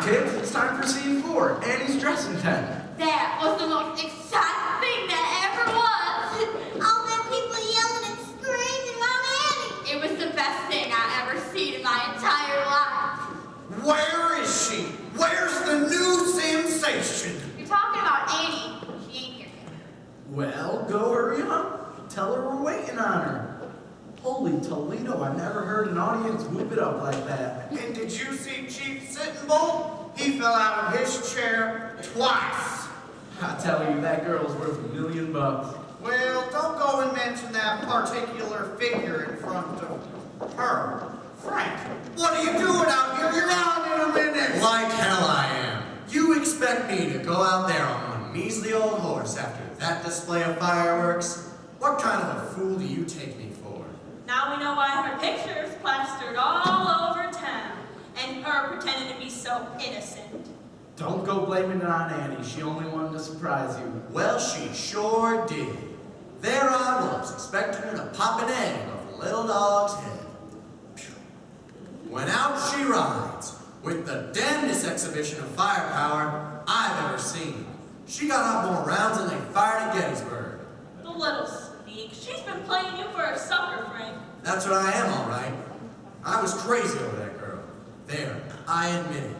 Kids, it's time for scene 4, Annie's dressing tent. That was the most exciting thing that ever was. All them people yelling and screaming about Annie. It was the best thing I ever seen in my entire life. Where is she? Where's the new sensation? You're talking about Annie. She ain't here yet. Well, go hurry up. Tell her we're waiting on her. Holy Toledo, I've never heard an audience whoop it up like that. And did you see Chief Sitting Bull? He fell out of his chair twice. I tell you, that girl's worth $1 million. Well, don't go and mention that particular figure in front of her. Frank, what are you doing out here? You're on in a minute. Like hell I am. You expect me to go out there on one measly old horse after that display of fireworks? What kind of a fool do you take me for? Now we know why her picture's plastered all over town, and her pretending to be so innocent. Don't go blaming it on Annie. She only wanted to surprise you. Well, she sure did. There I was, expecting her to pop an egg off a little dog's head. Phew. When out she rides, with the damnedest exhibition of firepower I've ever seen. She got out more rounds than they fired at Gettysburg. The little sneak. She's been playing you for a sucker, Frank. That's what I am, all right. I was crazy over that girl. There, I admit it.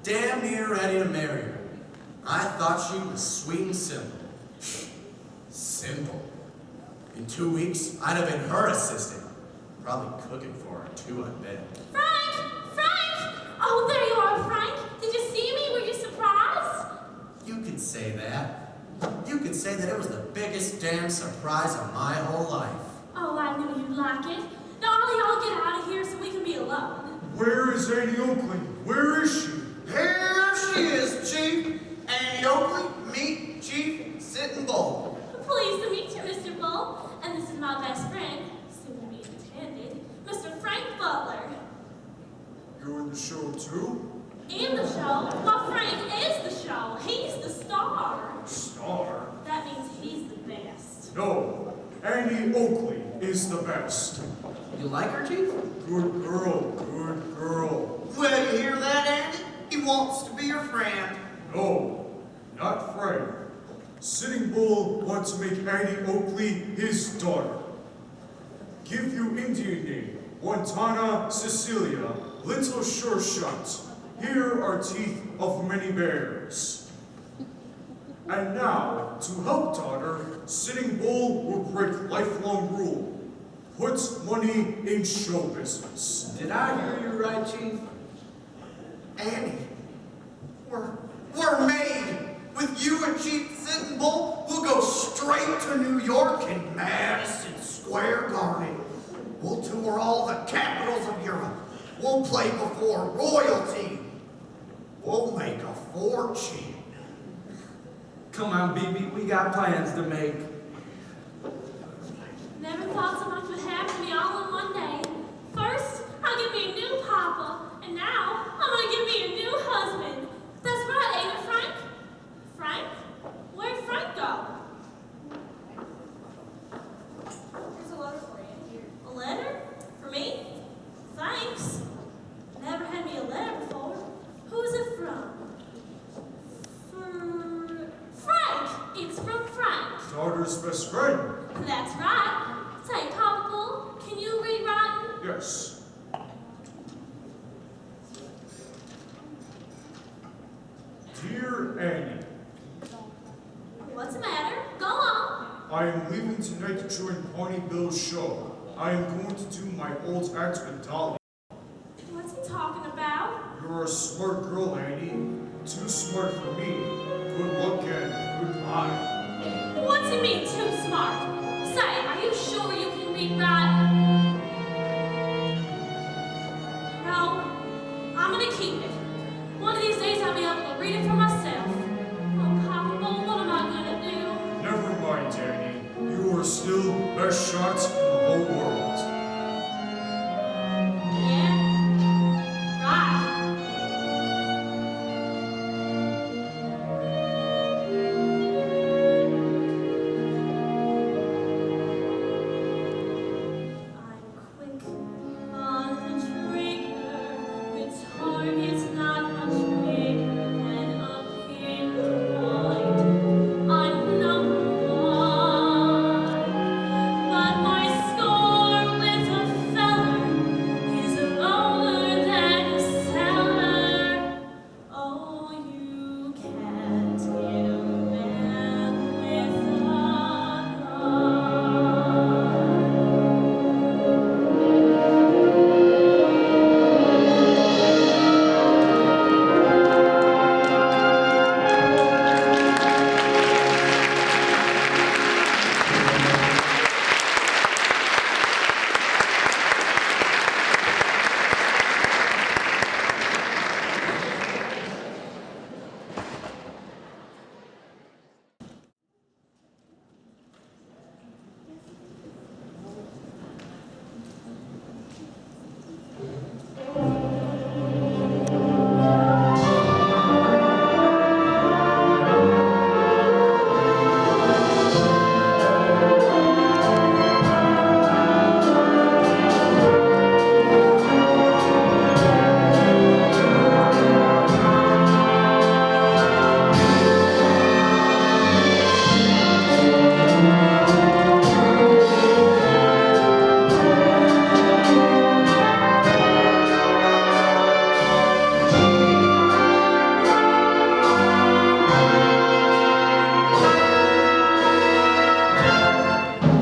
Damn near ready to marry her. I thought she was sweet and simple. Simple. In 2 weeks, I'd have been her assistant. Probably cooking for her, too, I bet. Frank! Frank! Oh, there you are, Frank. Did you see me? Were you surprised? You could say that. You could say that it was the biggest damn surprise of my whole life. Oh, I knew you'd like it. Now, all y'all get out of here so we can be alone. Where is Annie Oakley? Where is she? Here she is, Chief. Annie Oakley, meet Chief Sitting Bull. Pleased to meet you, Mr. Bull. And this is my best friend, soon to be intended, Mr. Frank Butler. You're in the show too? In the show? Well, Frank is the show. He's the star. Star? That means he's the best. No. Annie Oakley is the best. You like her, Chief? Good girl, good girl. Well, you hear that, Andy? He wants to be your friend. No, not Frank. Sitting Bull wants to make Annie Oakley his daughter. Give you Indian name, Montana Cecilia, Little Sure Shot. Here are teeth of many bears. And now, to help daughter, Sitting Bull will break lifelong rule. Put money in show business. Did I hear you right, Chief? Annie, we're made. With you and Chief Sitting Bull, we'll go straight to New York and Madison Square Garden. We'll tour all the capitals of Europe. We'll play before royalty. We'll make a fortune. Come on, BB, we got plans to make. Never thought so much would happen to me all in one day. First, I'll get me a new papa, and now I'm gonna get me a new husband. That's right, ain't it, Frank? Frank? Where'd Frank go? Here's a letter for you. A letter? For me? Thanks. daughter's best friend. That's right. Say, Papa Bull, can you read writing? Yes. Dear Annie, What's the matter? Go on. I am leaving tonight to join Pony Bill's show. I am going to do my old act with Dolly. What's he talking about? You're a smart girl, Annie. Too smart for me. Good luck and goodbye. What's he mean, too smart? Say, are you sure you can read writing? No, I'm gonna keep it. One of these days I'll be able to read it for myself. Oh, Papa Bull, what am I gonna do? Never mind, Annie. You are still best shot in the whole world. Yeah? Right. I'm quick on the trigger. The target's not much bigger than a pinpoint. I'm number one, but my score with a feller is lower than a cellar. Oh, you can't get a man with a gun.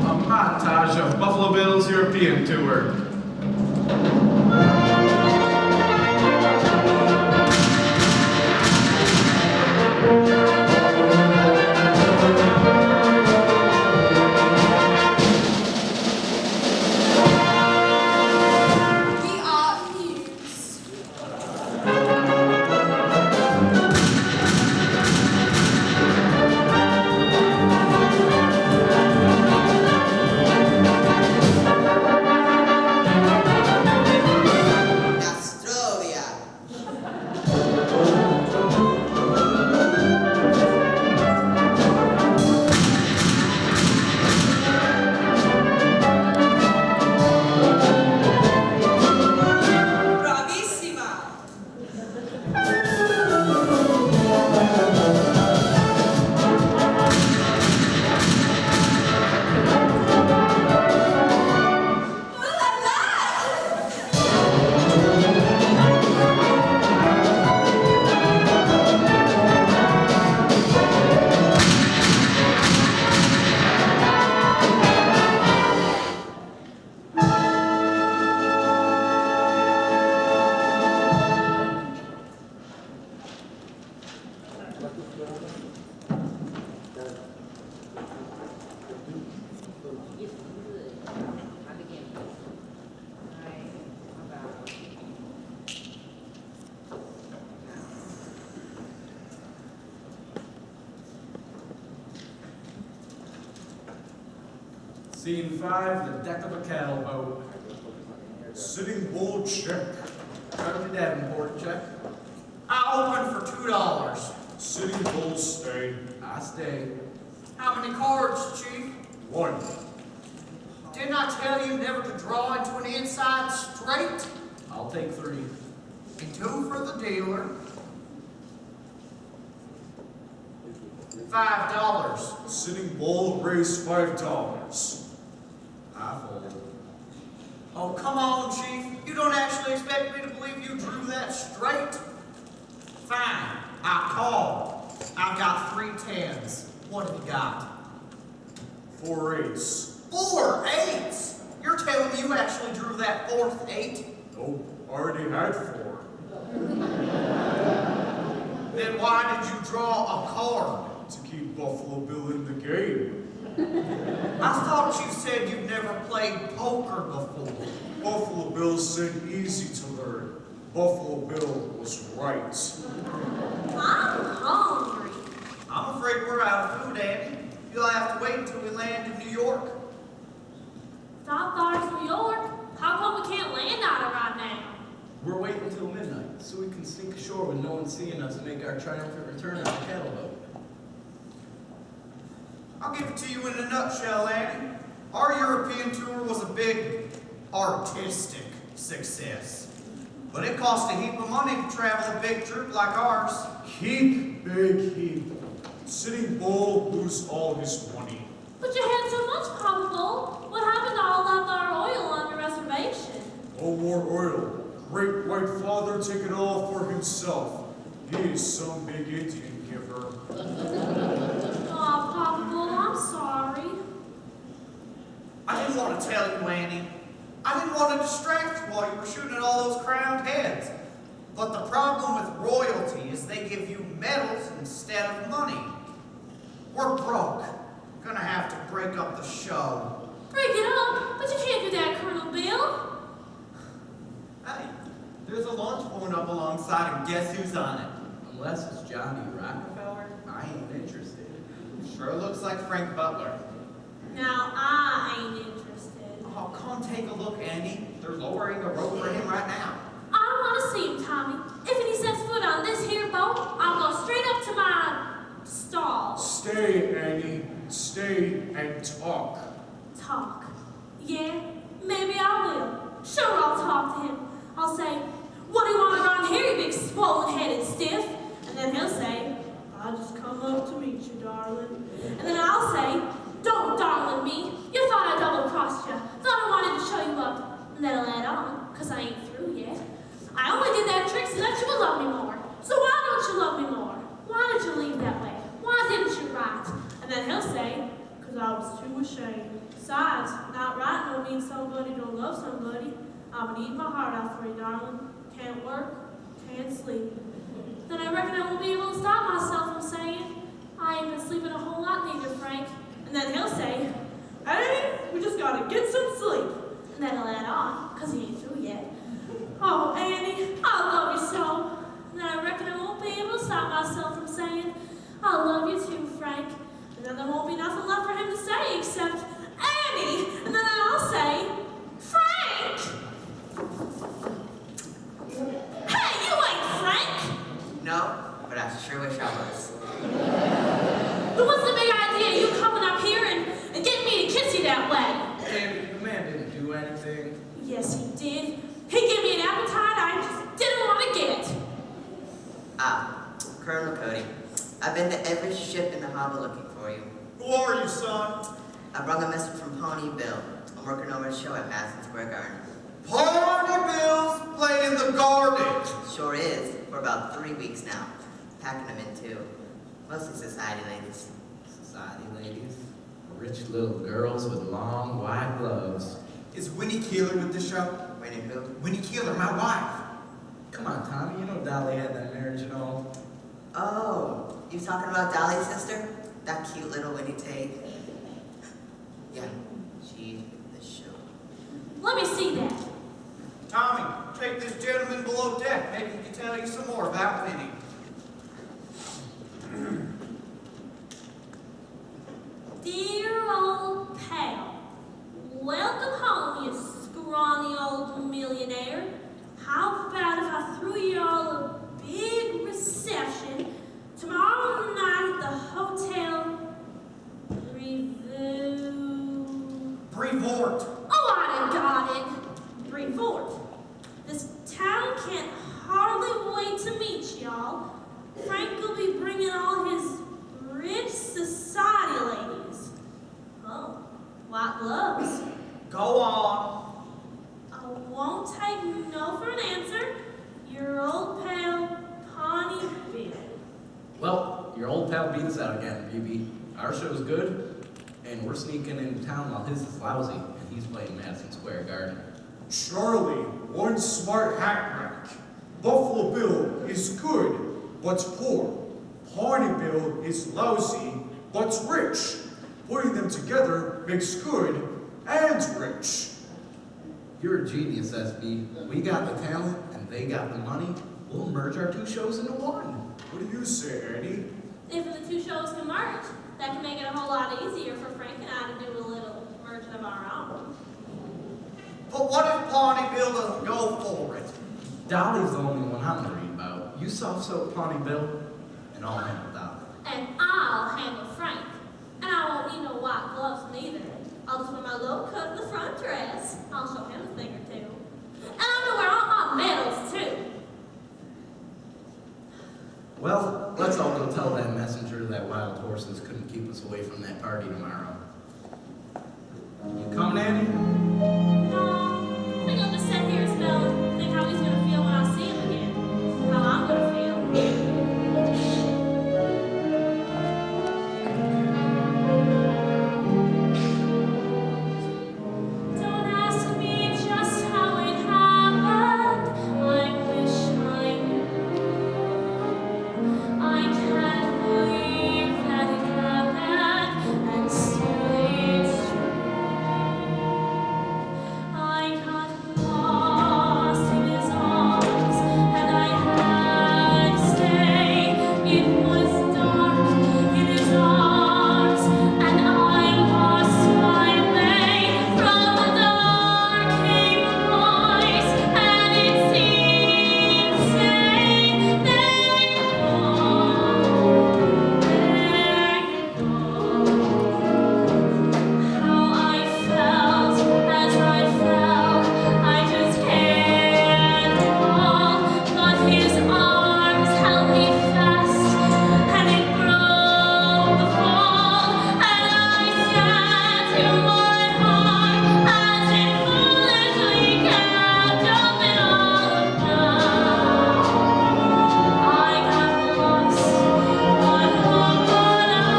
A montage of Buffalo Bill's European tour. We are mutes. Australia. Bravissima. Ooh la la. Scene 5, the deck of a cattle boat. Sitting Bull check. Charlie Davenport, check. I open for $2. Sitting Bull stay. I stay. How many cards, Chief? 1. Didn't I tell you never to draw into an inside straight? I'll take 3. And 2 for the dealer. $5. Sitting Bull, raise $5. I fold. Oh, come on, Chief. You don't actually expect me to believe you drew that straight? Fine. I call. I've got 3 10s. What have you got? 4 8s. 4 8s? You're telling me you actually drew that 4th 8? Nope, already had 4. Then why did you draw a card? To keep Buffalo Bill in the game. I thought you said you've never played poker before. Buffalo Bill said easy to learn. Buffalo Bill was right. I'm hungry. I'm afraid we're out of food, Andy. You'll have to wait until we land in New York. Not far as New York. How come we can't land on it right now? We're waiting until midnight so we can sneak ashore with no one seeing us and make our triumphant return on the cattle boat. I'll give it to you in a nutshell, Andy. Our European tour was a big artistic success. But it cost a heap of money to travel a big troop like ours. Keep, big heap. Sitting Bull lose all his money. But you had so much, Papa Bull. What happened to all of our oil on the reservation? No more oil. Great White Father take it all for himself. He is some big Indian giver. Oh, Papa Bull, I'm sorry. I didn't want to tell you, Annie. I didn't want to distract you while you were shooting at all those crowned heads. But the problem with royalty is they give you medals instead of money. We're broke. Gonna have to break up the show. Break it up, but you can't do that, Colonel Bill. Hey, there's a launch pulling up alongside, and guess who's on it? Unless it's Johnny Rockefeller, I ain't interested. Sure looks like Frank Butler. Now, I ain't interested. Oh, come take a look, Andy. They're lowering a rope for him right now. I want to see him, Tommy. If he sets foot on this here boat, I'll go straight up to my stall. Stay, Annie. Stay and talk. Talk. Yeah, maybe I will. Sure, I'll talk to him. I'll say, what do you want around here, you big swollen-headed stiff? And then he'll say, I just come up to meet you, darling. And then I'll say, don't darling me. You thought I double-crossed you. Thought I wanted to show you up. And then I'll add on, because I ain't through yet. I only did that trick so that you would love me more. So why don't you love me more? Why did you leave that way? Why didn't you write? And then he'll say, because I was too ashamed. Besides, not writing don't mean somebody don't love somebody. I would eat my heart out for you, darling. Can't work, can't sleep. Then I reckon I won't be able to stop myself from saying, I ain't been sleeping a whole lot neither, Frank. And then he'll say, hey, we just gotta get some sleep. And then he'll add on, because he ain't through yet. Oh, Annie, I love you so. And then I reckon I won't be able to stop myself from saying, I love you too, Frank. And then there won't be nothing left for him to say except, Annie. And then I'll say, Frank! Hey, you ain't Frank! No, but I sure wish I was. But what's the big idea you coming up here and getting me to kiss you that way? And the man didn't do anything. Yes, he did. He gave me an appetite I just didn't want to get. Colonel Cody. I've been to every ship in the harbor looking for you. Who are you, son? I brought a message from Pony Bill. I'm working over a show at Madison Square Garden. Party Bill's playing the garbage. Sure is, for about 3 weeks now. Packing them in too. Mostly society ladies. Society ladies. Rich little girls with long, wide gloves. Is Winnie Keeler with the show? Winnie who? Winnie Keeler, my wife. Come on, Tommy, you know Dolly had that marriage and all. Oh, you talking about Dolly's sister? That cute little Winnie Tate? Yeah, she's with the show. Let me see that. Tommy, take this gentleman below deck. Maybe he can tell you some more about Winnie. Dear old pal, welcome home, you scrawny old millionaire. How about if I threw you all a big reception tomorrow night at the Hotel Brevoort. Oh, I done got it. Brevoort. This town can't hardly wait to meet y'all. Frank will be bringing all his Rich society ladies. Oh, white gloves. Go on. I won't take no for an answer. Your old pal, Pawnee Bill. Well, your old pal beat us out again, BB. Our show's good, and we're sneaking into town while his is lousy, and he's playing Madison Square Garden. Charlie, one smart hat rack. Buffalo Bill is good, but poor. Pawnee Bill is lousy, but rich. Putting them together makes good and rich. You're a genius, SB. We got the talent, and they got the money. We'll merge our two shows into one. What do you say, Annie? If the two shows can merge, that can make it a whole lot easier for Frank and I to do a little merging of our own. But what if Pawnee Bill doesn't go for it? Dolly's the only one I'm worried about. You soft soap Pawnee Bill, and I'll handle Dolly. And I'll handle Frank. And I won't need no white gloves neither. I'll just wear my low cut in the front dress. I'll show him a thing or two. And I'm gonna wear all my medals too. Well, let's all go tell that messenger that wild horses couldn't keep us away from that party tomorrow. You coming, Annie? No, I think I'll just sit here and spell and think how he's gonna feel when I see him again. How I'm gonna feel. Don't ask me just how it happened. I wish I knew. I can't believe that it happened, and still it's true. I got lost in his arms, and I had to stay. It was dark in his arms, and I lost my way. From the dark came a voice, and it seemed to say, "There you go, there you go." How I felt as I fell, I just can't recall. But his arms held me fast, and it broke the fall. And I said to my heart, as it foolishly kept open all around, I got lost, but look what I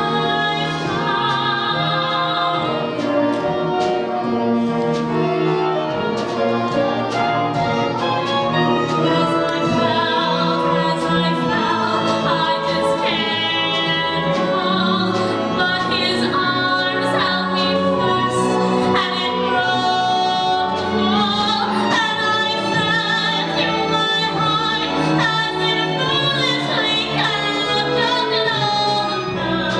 found. As I fell, I just can't recall. But his arms held me fast, and it broke the fall. And I said to my heart, as it foolishly kept open all around,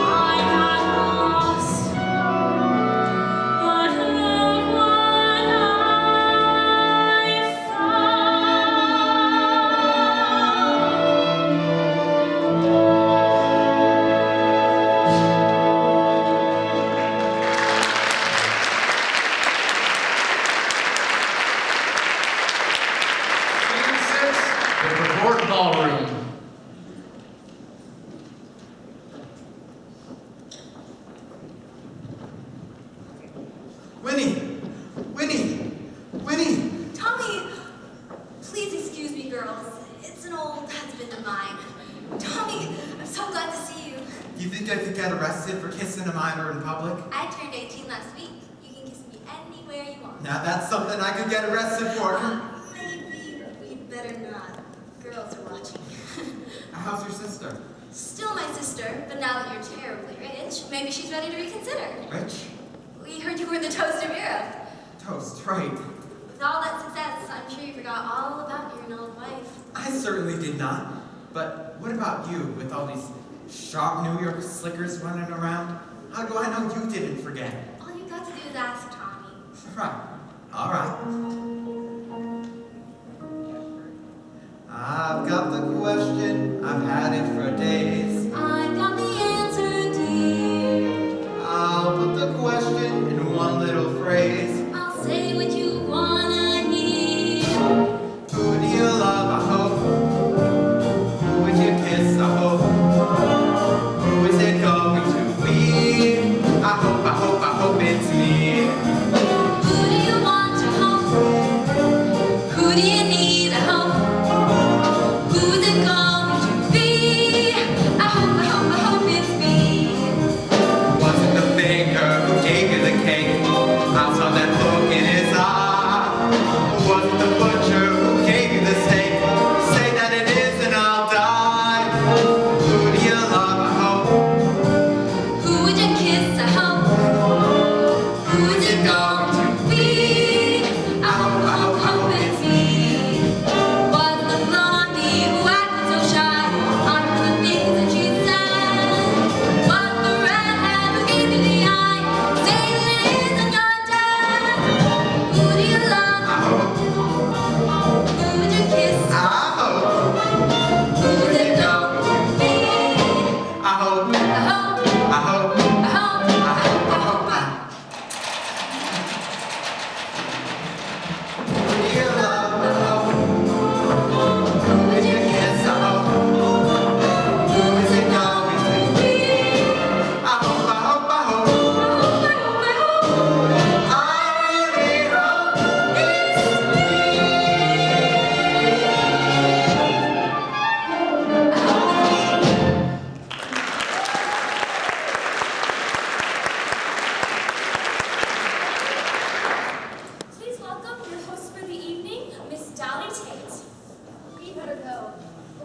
I got lost, but look what I Scene 6, the Vogt Ballroom. Winnie! Winnie! Winnie! Tommy, please excuse me, girls. It's an old husband of mine. Tommy, I'm so glad to see you. You think I could get arrested for kissing a minor in public? I turned 18 last week. You can kiss me anywhere you want. Now that's something I could get arrested for. Maybe we'd better not. Girls are watching. How's your sister? Still my sister, but now that you're terribly rich, maybe she's ready to reconsider. Rich? We heard you were the toast of Europe. Toast, right. With all that success, I'm sure you forgot all about your old wife. I certainly did not. But what about you, with all these sharp New York slickers running around? How do I know you didn't forget? All you got to do is ask Tommy. Right. All right. I've got the question, I've had it for days. I got the answer, dear. I'll put the question in one little phrase. I'll say what you wanna hear. Who do you love, I hope? Who would you kiss, I hope? her, though.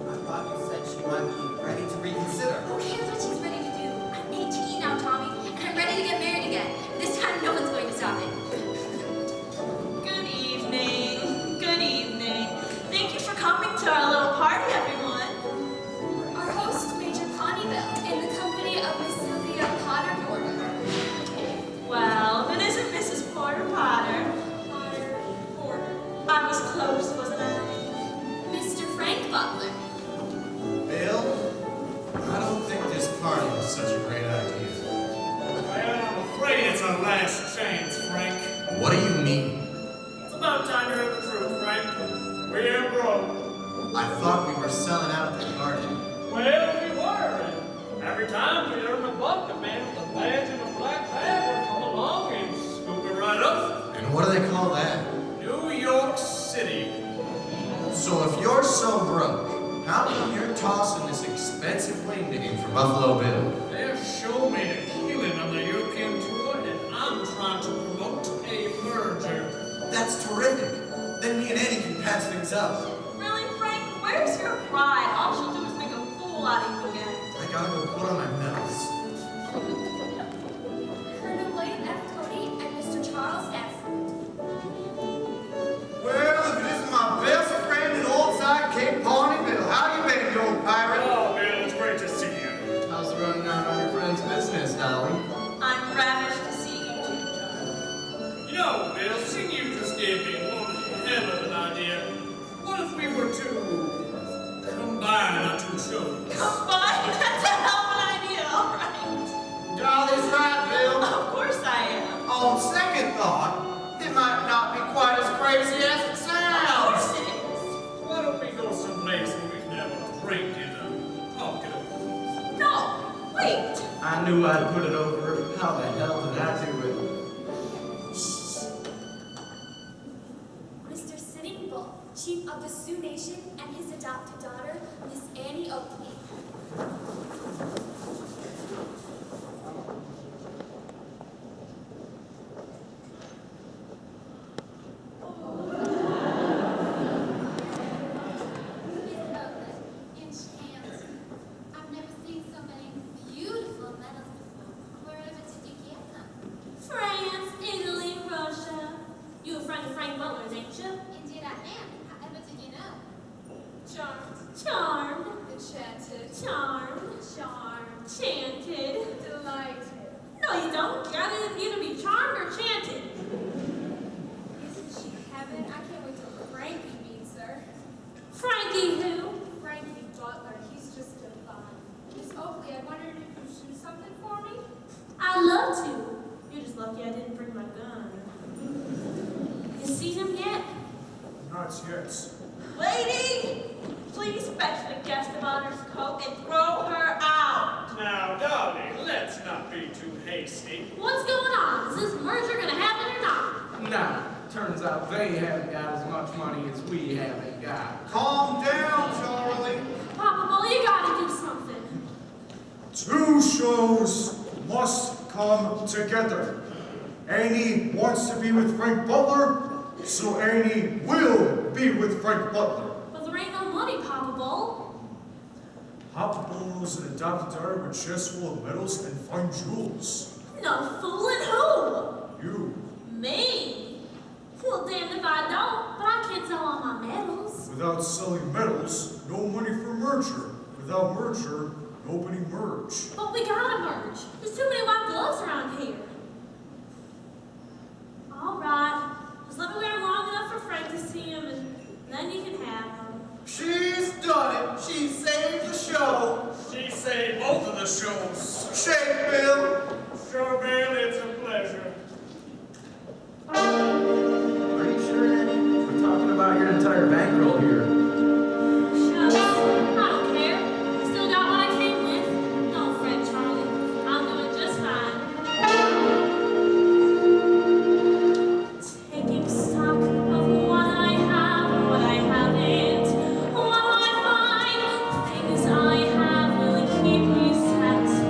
I thought you said she might be ready to reconsider. Who cares what she's ready to do? I'm 18 now, Tommy, and I'm ready to get married again. This time, no one's going to stop it. Good evening. Good evening. Thank you for coming to our little party, everyone. Our host, Major Coniglio, in the company of Miss Sylvia Potter Porter. Well, it isn't Mrs. Porter Potter. Porter. I was close, wasn't I? Mr. Frank Butler. Bill, I don't think this party was such a great idea. Well, I'm afraid it's our last chance, Frank. What do you mean? It's about time you heard the truth, Frank. We're broke. I thought we were selling out at the party. Well, we were. And every time we earn a buck, the man with the badge and the black bag would come along and scoop it right up. And what do they call that? New York City. So if you're so broke, how come you're tossing this expensive wing name for Buffalo Bill? Their show made a killing on the European tour, and I'm trying to promote a merger. That's terrific. Then me and Annie can patch things up. Really, Frank? Where's your pride? All she'll do is make a fool out of you again. I gotta go put on my medals. Colonel William F. Cody and Mr. Charles F. Well, if it isn't my best friend and old sidekick, Pawnee Bill. How you been, you old pirate? Oh, Bill, it's great to see you. How's running out on your friend's business, Dolly? I'm ravished to see you two, John. You know, Bill, seeing you just gave me one hell of an idea. What if we were to combine our two shows? Combine? That's a hell of an idea, all right. Dolly's right, Bill. Of course I am. On second thought, it might not be quite as crazy as it Of sounds. course it is. Why don't we go someplace where we can have a drink and talk it over? No, wait. I knew I'd put it over. How the hell did I do it? Mr. Sitting Bull, chief of the Sioux Nation, and his adopted daughter, Miss Annie Oakley. Miss Oakley, enchanted. I've never seen so many beautiful medals before. Wherever did you get them? France, Italy, Russia. You a friend of Frank Butler's, ain't you? Indeed I am. However did you know? Charmed, Charmed, enchanted, charmed, charmed, chanted. delighted. No, you don't. You gotta either be charmed or chanted. Isn't she heaven? I can't wait till Frankie meets her. Frankie who? Frankie Butler, he's just divine. Miss Oakley, I wondered if you shoot something for me? I'd love to. You're just lucky I didn't bring my gun. You seen him yet? Not yet. Lady, please fetch the guest of honor's coat and throw her out. Now, Dolly, let's not be too hasty. What's going on? Is this merger gonna happen or not? Nah, turns out they haven't got as much money as we haven't got. Calm down, Charlie. Papa Bull, you gotta do something. Two shows must come together. Annie wants to be with Frank Butler, so Annie will be with Frank Butler. But there ain't no money, Papa Bull. Papa Bull's an adopted daughter with a chest full of medals and fine jewels. No fooling who? You, Me? Well, damned if I don't, but I can't sell all my medals. without selling medals, no money for merger. Without merger, nobody merge. But we gotta merge. There's too many white gloves around here. All right. Just let me wear them long enough for Frank to see him, and then you can have them. She's done it. She saved the show. She saved both of the shows. Shake, Bill. Sure, Bill, it's a pleasure. Are you sure, Annie? We're talking about your entire bankroll here. Shucks. I don't care. Still got what I came with. Don't fret, Charlie. I'm doing just fine. Taking stock of what I have and what I haven't. What I find, things I have will keep me satisfied.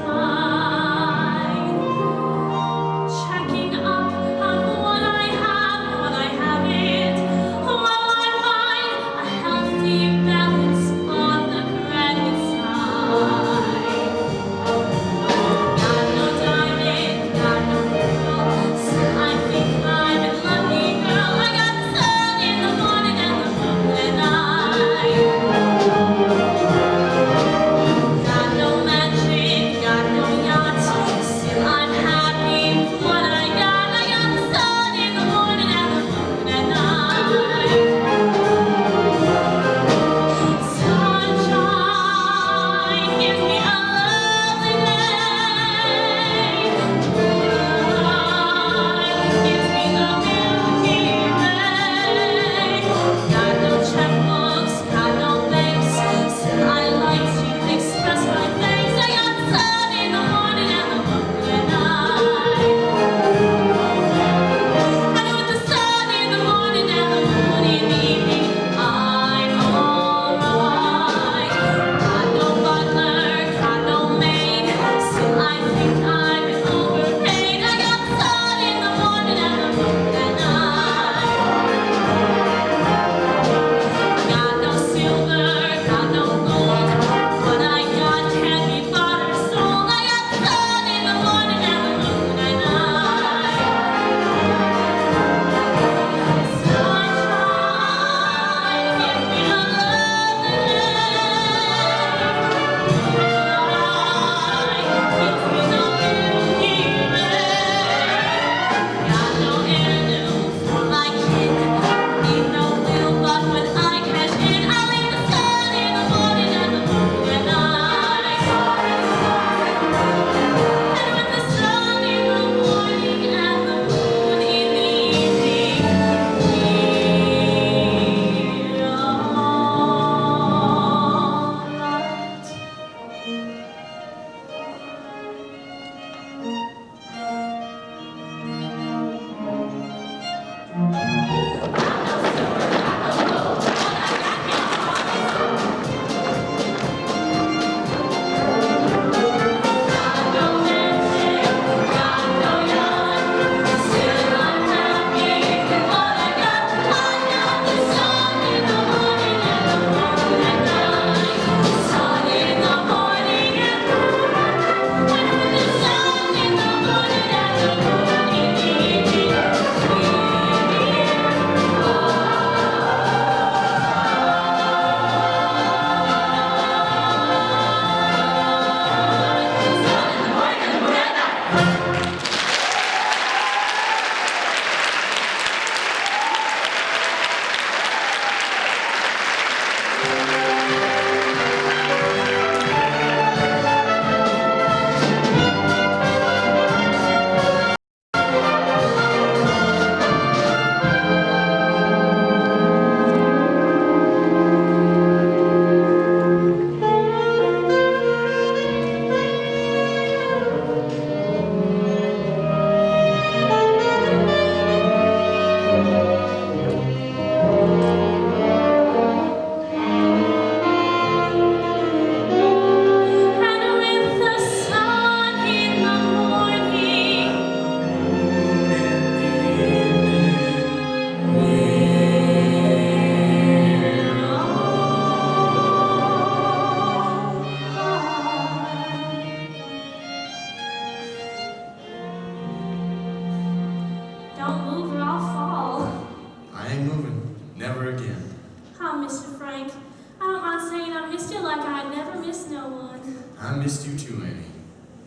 missed you like I never missed no one. I missed you too, Annie.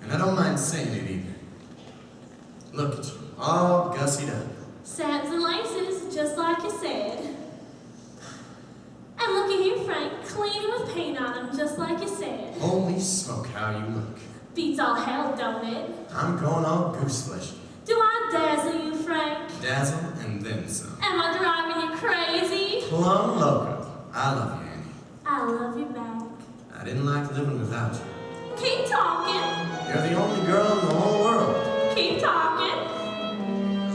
And I don't mind saying it either. Look at you, all gussied up. Satins and laces, just like you said. And look at you, Frank, cleaning with paint on them, just like you said. Holy smoke, how you look. Beats all hell, don't it? I'm going all goose-fleshy. Do I dazzle you, Frank? Dazzle and then some. Am I driving you crazy? Plum loco. I love you, Annie. I love you back. I didn't like living without you. Keep talking. You're the only girl in the whole world. Keep talking.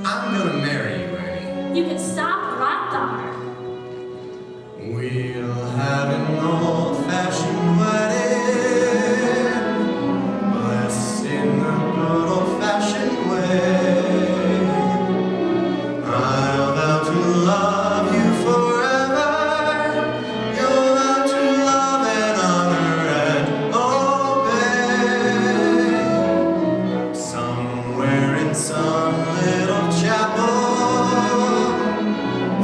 I'm gonna marry you, Annie. You can stop right there. We'll have an old-fashioned wedding, blessed in the good old-fashioned way. I'll vow to love you forever. You'll vow to love and honor and obey. Somewhere in some little chapel,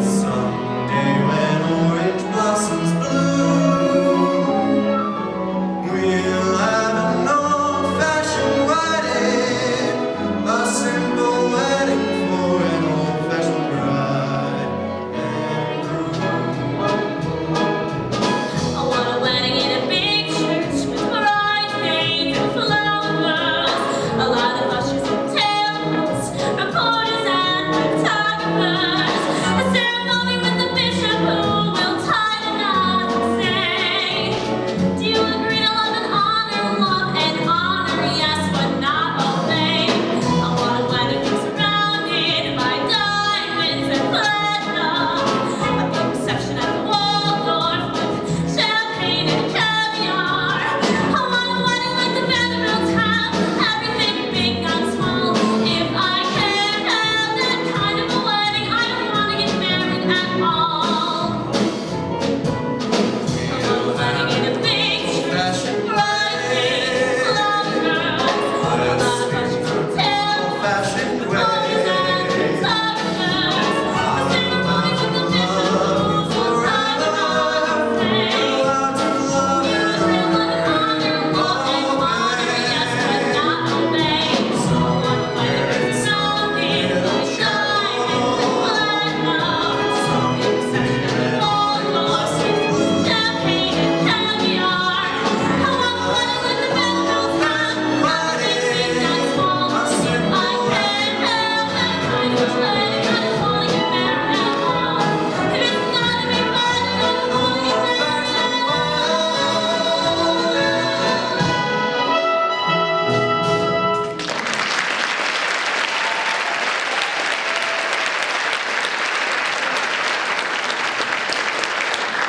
someday when orange blossoms bloom, we'll have an old-fashioned wedding, a simple wedding for an old-fashioned bride and groom. I want a wedding in a big church with bridesmaids and flowers, a lot of ushers and tailors, reporters and photographers, a ceremony with the bishop who will tie the knot and say, do you agree to love and honor, yes, but not obey? I want a wedding surrounded by diamonds and platinum, a big reception at the Waldorf with champagne and caviar. I want a wedding like the Vanderbilts have, everything big and small. If I can't have that kind of a wedding, I don't want to get married at all. I want a wedding in a big church, bridesmaids, flowers, a lot of ushers and tailors, Old-fashioned reporters and wedding. photographers, a ceremony with the bishop who will tie the knot and say,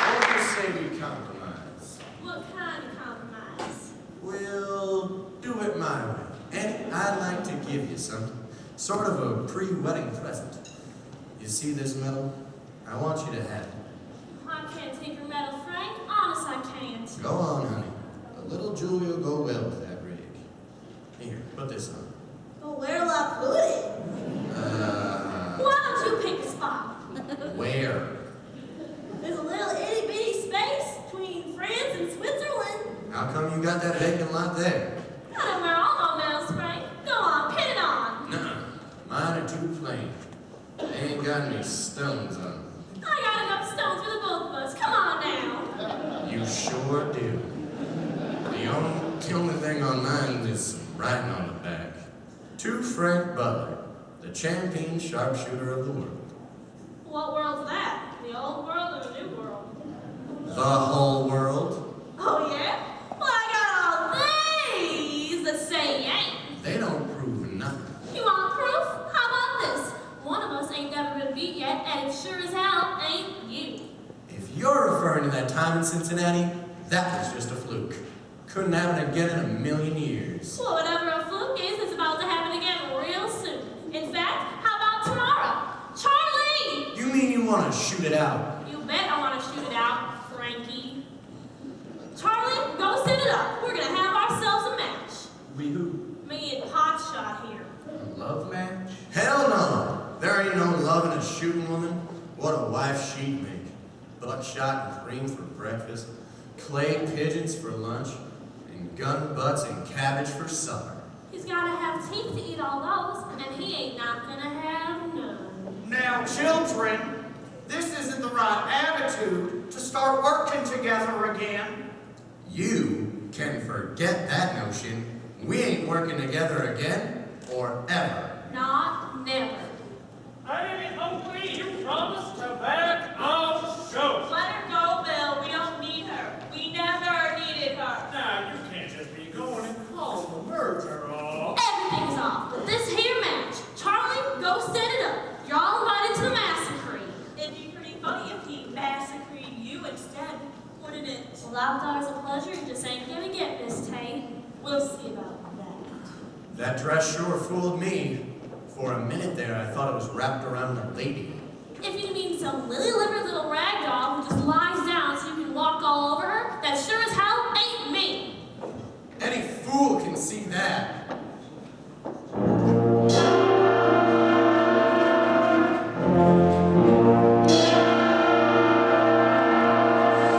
What do you say we compromise? What kind of compromise? We'll do it my way. Annie, I'd like to give you something, sort of a pre-wedding present. You see this medal? I want you to have it. I can't take your medal, Frank. Honest, I can't. Go on, honey. A little jewelry will go well with that rig. Here, put this on. But where'll I put it? Why don't you pick a spot? Where? There's a little itty-bitty space between France and Switzerland. How come you got that vacant lot there? I don't wear all my medals, Frank. Go on, pin it on. Nuh-uh. Mine are too plain. They ain't got any stones on them. I got enough stones for the both of us. Come on now. You sure do. The only thing on mine is some writing on the back. To Frank Butler, the champion sharpshooter of the world. What world's that? The old world or the new world? The whole world. Oh, yeah? Well, I got all these that say you ain't. They don't prove nothing. You want proof? How about this? One of us ain't never been beat yet, and it sure as hell ain't you. If you're referring to that time in Cincinnati, that was just a fluke. Couldn't happen again in a million years. Well, whatever a fluke is, it's about to happen again real soon. In fact, how about tomorrow? Charlie! You mean you want to shoot it out? You bet I want to shoot it out, Frankie. Charlie, go set it up. We're gonna have ourselves a match. We who? Me and Hotshot here. A love match? Hell no! There ain't no love in a shooting woman. What a wife she'd make. Buckshot and cream for breakfast. clay pigeons for lunch, and gun butts and cabbage for supper. He's gotta have teeth to eat all those, and he ain't not gonna have none. Now, children, this isn't the right attitude to start working together again. You can forget that notion. We ain't working together again, or ever. Not never. Hey, Oakley, you promised to back off the show. Let her go, Bill. We don't need her. We never needed her. Now, you can't just be going and calling the merger off. Everything's off, but this here match. Charlie, go set it up. You're all invited to the massacre. It'd be pretty funny if he massacred you instead, wouldn't it? Well, that was a pleasure. You just ain't gonna get Miss Tate. We'll see about that. That dress sure fooled me. For a minute there, I thought it was wrapped around a lady. If you mean some lily-livered little rag doll who just lies down so you can walk all over her, that sure as hell ain't me. Any fool can see that.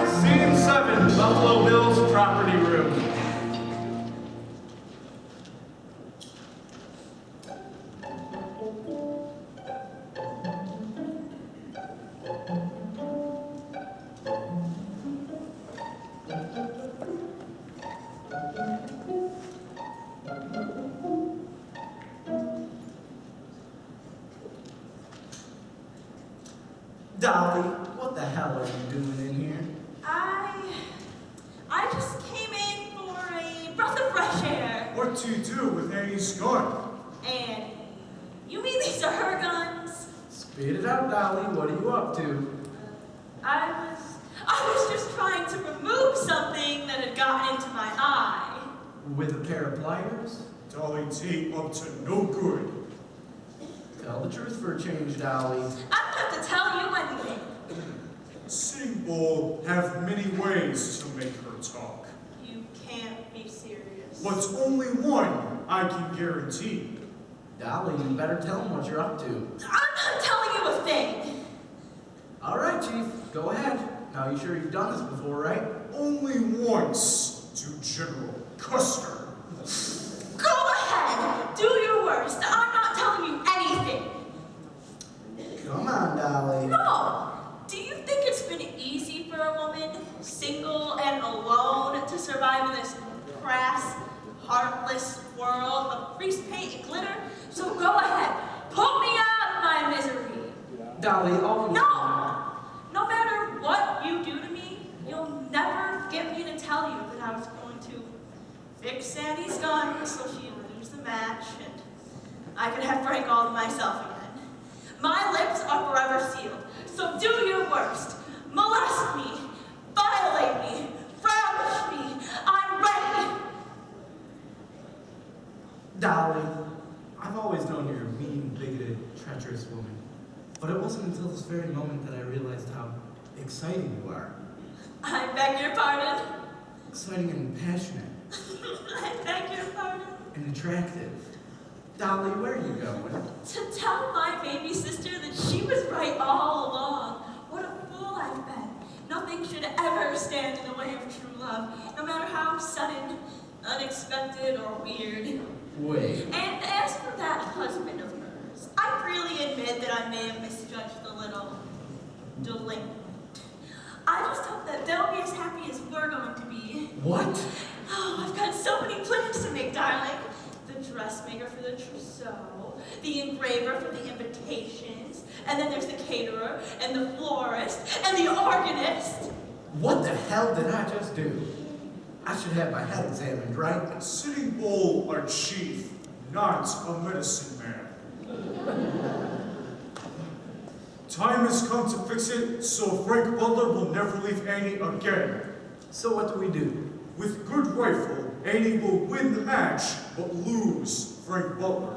Scene 7, Buffalo Bill's property room. Dolly, what the hell are you doing in here? I just came in for a breath of fresh air. What do you do with Annie's gun? And you mean these are her guns? Spit it out, Dolly. What are you up to? I was just trying to remove something that had gotten into my eye. With a pair of pliers? Dolly T up to no good. Tell the truth for a change, Dolly. I don't have to tell you anything. Sitting Bull have many ways to make her talk. You can't be serious. What's only one I can guarantee. Dolly, you better tell him what you're up to. I'm not telling you a thing. All right, Chief. Go ahead. Now, you sure you've done this before, right? Only once to General Custer. Go ahead. Do your worst. I'm not telling you anything. Come on, Dolly. No. Do you think it's been easy for a woman, single and alone, to survive in this crass, heartless world of grease paint and glitter? So go ahead. Put me out of my misery. Dolly, all No! No matter what you do to me, you'll never get me to tell you that I was going to fix Sandy's gun so she'd lose the match and I could have Frank all to myself again. My lips are forever sealed, so do your worst. Molest me, violate me, ravish me. I'm ready. Dolly, I've always known you're a mean, bigoted, treacherous woman. But it wasn't until this very moment that I realized how exciting you are. I beg your pardon. Exciting and passionate. I beg your pardon. And attractive. Dolly, where are you going? To tell my baby sister that she was right all along. What a fool I've been. Nothing should ever stand in the way of true love, no matter how sudden, unexpected, or weird. Wait. And as for that husband of hers, I freely admit that I may have misjudged the little delinquent. I just hope that they'll be as happy as we're going to be. What? Oh, I've got so many plans to make, darling. The dressmaker for the trousseau, the engraver for the invitations, and then there's the caterer, and the florist, and the organist. What the hell did I just do? I should have my head examined, right? Sitting Bull are chief, not a medicine man. Time has come to fix it, so Frank Butler will never leave Annie again. So what do we do? With good rifle, Annie will win the match, but lose Frank Butler.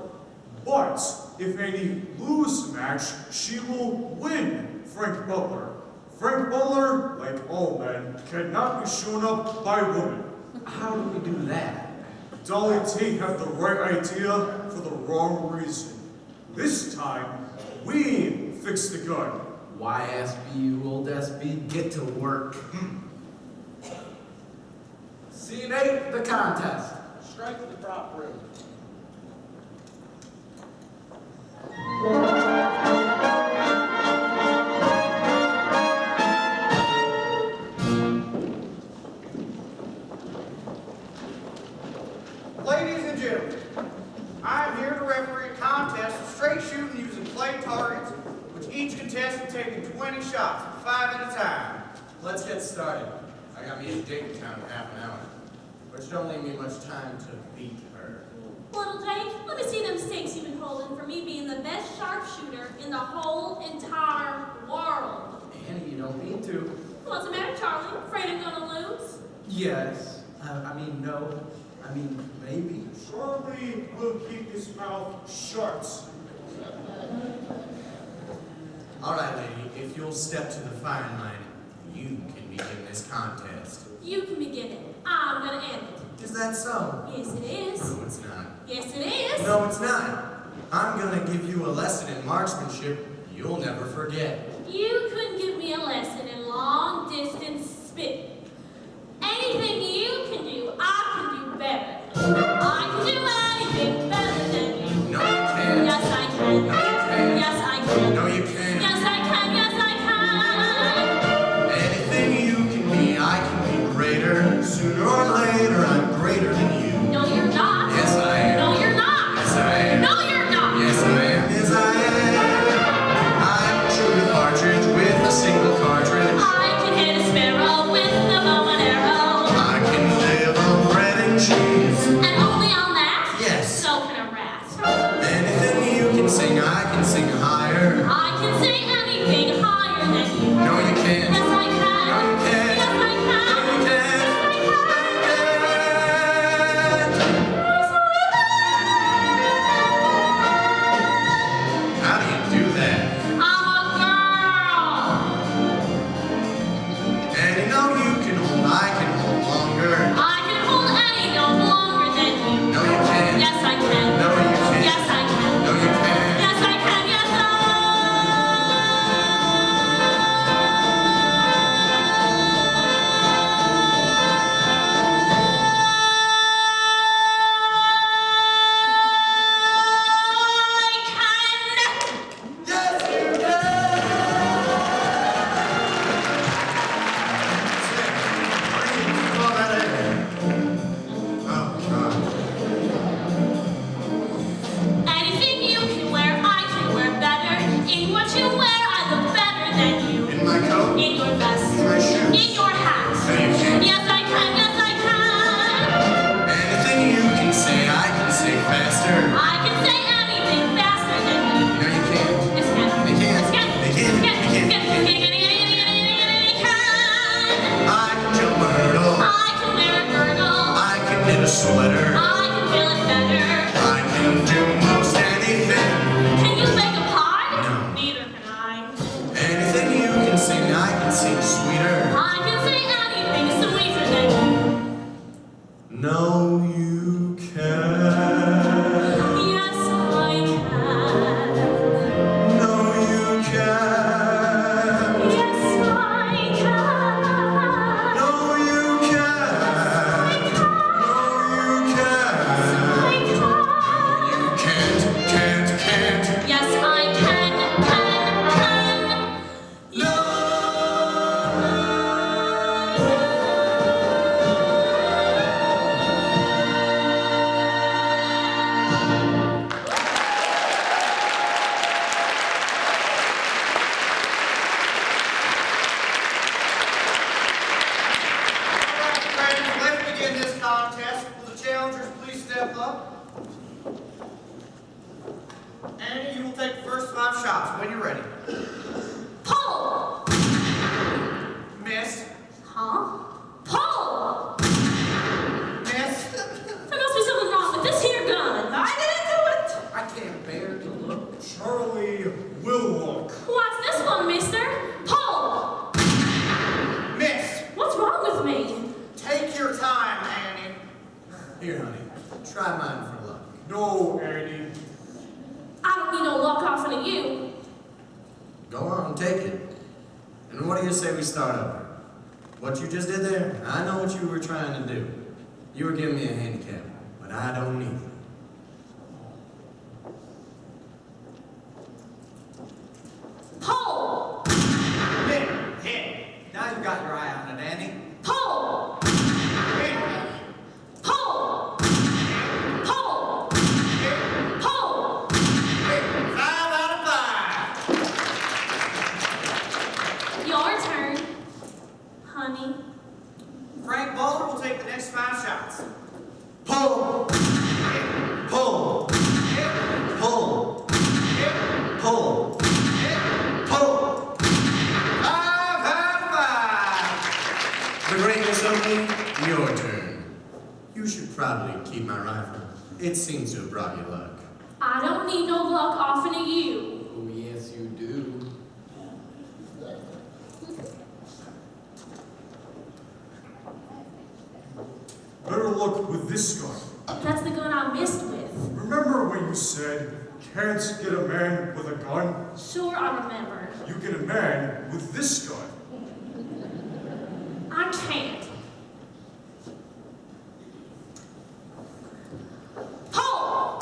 But if Annie loses the match, she will win Frank Butler. Frank Butler, like all men, cannot be shown up by women. How do we do that? Dolly T have the right idea for the wrong reason. This time, we fix the gun. Why, SB, you old SB, get to work. Scene 8, the contest. Straight to the prop room. Ladies and gentlemen, I am here to referee a contest of straight shooting using clay targets, which each contestant taking 20 shots, 5 at a time. Let's get started. I got me a date in town in half an hour, which don't leave me much time to beat her. Little Jake, let me see them stakes you've been holding for me being the best sharpshooter in the whole entire world. Annie, you don't need to. What's the matter, Charlie? Afraid I'm gonna lose? Yes. No. Maybe. Charlie will keep his mouth shut. All right, lady, if you'll step to the firing line, you can begin this contest. You can begin it. I'm gonna end it. Is that so? Yes, it is. No, it's not. Yes, it is. No, it's not. I'm gonna give you a lesson in marksmanship you'll never forget. You couldn't give me a lesson in long-distance spitting. Anything you can do, I can do better. I can do anything better than you. No, you can't. Yes, I can. No, you can't. Yes, I can. No, you can't. Yes, I can. Yes, I can. Anything you can be, I can be greater. Sooner or later, I'm greater than you. No, you're not. Yes, I am. No, you're not. Yes, I am. No, you're not. Yes, I am. Yes, I am. I can shoot a partridge with a single cartridge. I can hit a sparrow with a bow and arrow. I can live on bread and cheese. And only on that? Yes. So can a rat. Anything you can sing, I can sing higher. I can say anything higher than you. No, you can't. Yes, I can. No, you can't. Yes, I can. No, you can't. How do you do that? I'm a girl. And you know you can hold, I can hold longer. I can hold any note longer than you. No, you can't. Yes, I can. No, you can't. Yes, I can. No, you can't. Yes, I can. Yes, Yes, you can! Call that in. Oh, God. anything you can wear, I can wear better. In what you wear, I look better than you. In my coat? In your vest. In my shoes? In your hat. No, you can't. Yes, I can. Yes, I can. Anything you can say, I can say faster. I can say anything faster than you. No, you can't. Yes, I can. They can't. Yes, I can. They can't. Yes, They can't. yes, They yes, can't. can. I can jump a hurdle. I can wear a girdle. I can knit a sweater. I can feel it better. I can do most anything. Can you make a pie? No. Neither can I. Anything you can sing, I can sing sweeter. I can say anything sweeter than you. No, you can't. Yes, I can. No, you can't. Yes, I can. No, you can't. No, you can't. You can't. Yes, I can. Let's begin this contest. Will the challengers please step up? Annie, you will take the first 5 shots when you're ready. Pull! Miss. Huh? Pull! Miss. There must be something wrong with this here gun. I didn't do it. I can't bear to look. Charlie will look. What's this one, mister? Pull! Miss. What's wrong with me? Take your time, Annie. Here, honey. Try mine for luck. No, Annie. I don't need no luck off of you. Go on, take it. And what do you say we start over? What you just did there, I know what you were trying to do. You were giving me a handicap, but I don't need it. Pull! Hit. Now you've got your eye on it, Annie. Pull! Hit. Pull! Pull! Pull! 5 out of 5. Your turn, honey. Frank Butler will take the next 5 shots. Pull! Hit. Pull! Hit. Pull! Hit. Pull! Hit. Pull! 5 out of 5. The greatness of me, your turn. You should probably keep my rifle. It seems to have brought you luck. I don't need no luck often of you. Oh, yes, you do. Better look with this gun. That's the gun I missed with. Remember when you said, can't get a man with a gun? Sure, I remember. You get a man with this gun. I can't. Pull!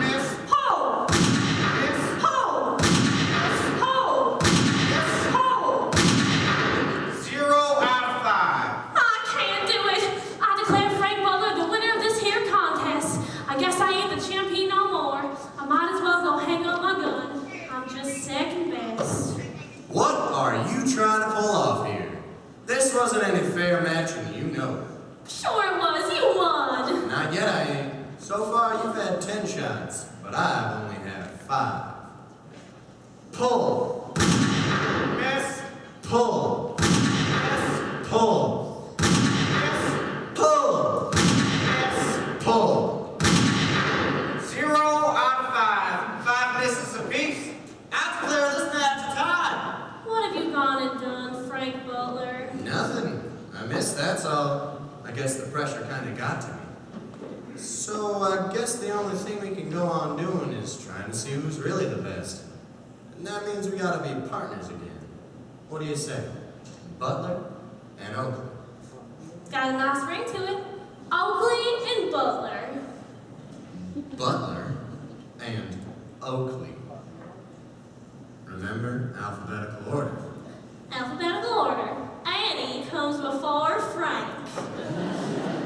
Miss. Pull! Miss. Pull! Pull! Pull! 0 out of 5. I can't do it. I declare Frank Butler the winner of this here contest. I guess I ain't the champion no more. I might as well go hang up my gun. I'm just second best. What are you trying to pull off here? This wasn't any fair match, and you know it. Sure it was. You won. Not yet, I ain't. So far, you've had 10 shots, but I've only had 5. Pull! Miss. Pull! Miss. Pull! Miss. Pull! Miss. Pull! 0 out of 5. 5 misses apiece. I declare this match a tie. What have you gone and done, Frank Butler? Nothing. I missed, that's all. I guess the pressure kind of got to me. So I guess the only thing we can go on doing is trying to see who's really the best. And that means we gotta be partners again. What do you say? Butler and Oakley. Got a nice ring to it. Oakley and Butler. Butler and Oakley. Remember, alphabetical order. Alphabetical order. Annie comes before Frank.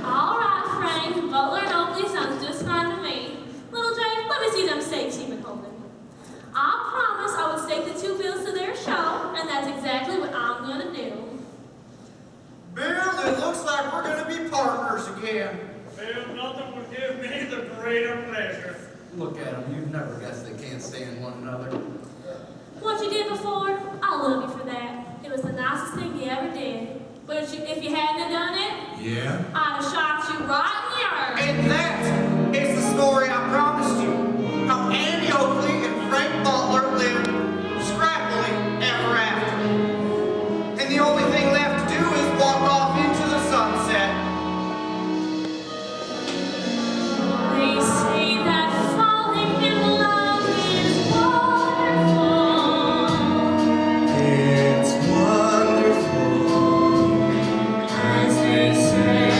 All right, Frank. Butler and Oakley sounds just fine to me. Little Jake, let me see them stakes you've been holding. I promise I would stake the 2 bills to their show, and that's exactly what I'm gonna do. Bill, it looks like we're going to be partners again. Bill, nothing would give me the greater pleasure. Look at them. You've never guessed they can't stand one another. What you did before, I love you for that. It was the nicest thing you ever did. But if you hadn't have done it, Yeah? I'd have shot you right in the earth. And that is the story I promised you. How Annie Oakley and Frank Butler lived scrappily ever after. And the only thing left to do is walk off into the sunset. They say that falling in love is wonderful. It's wonderful. As they say.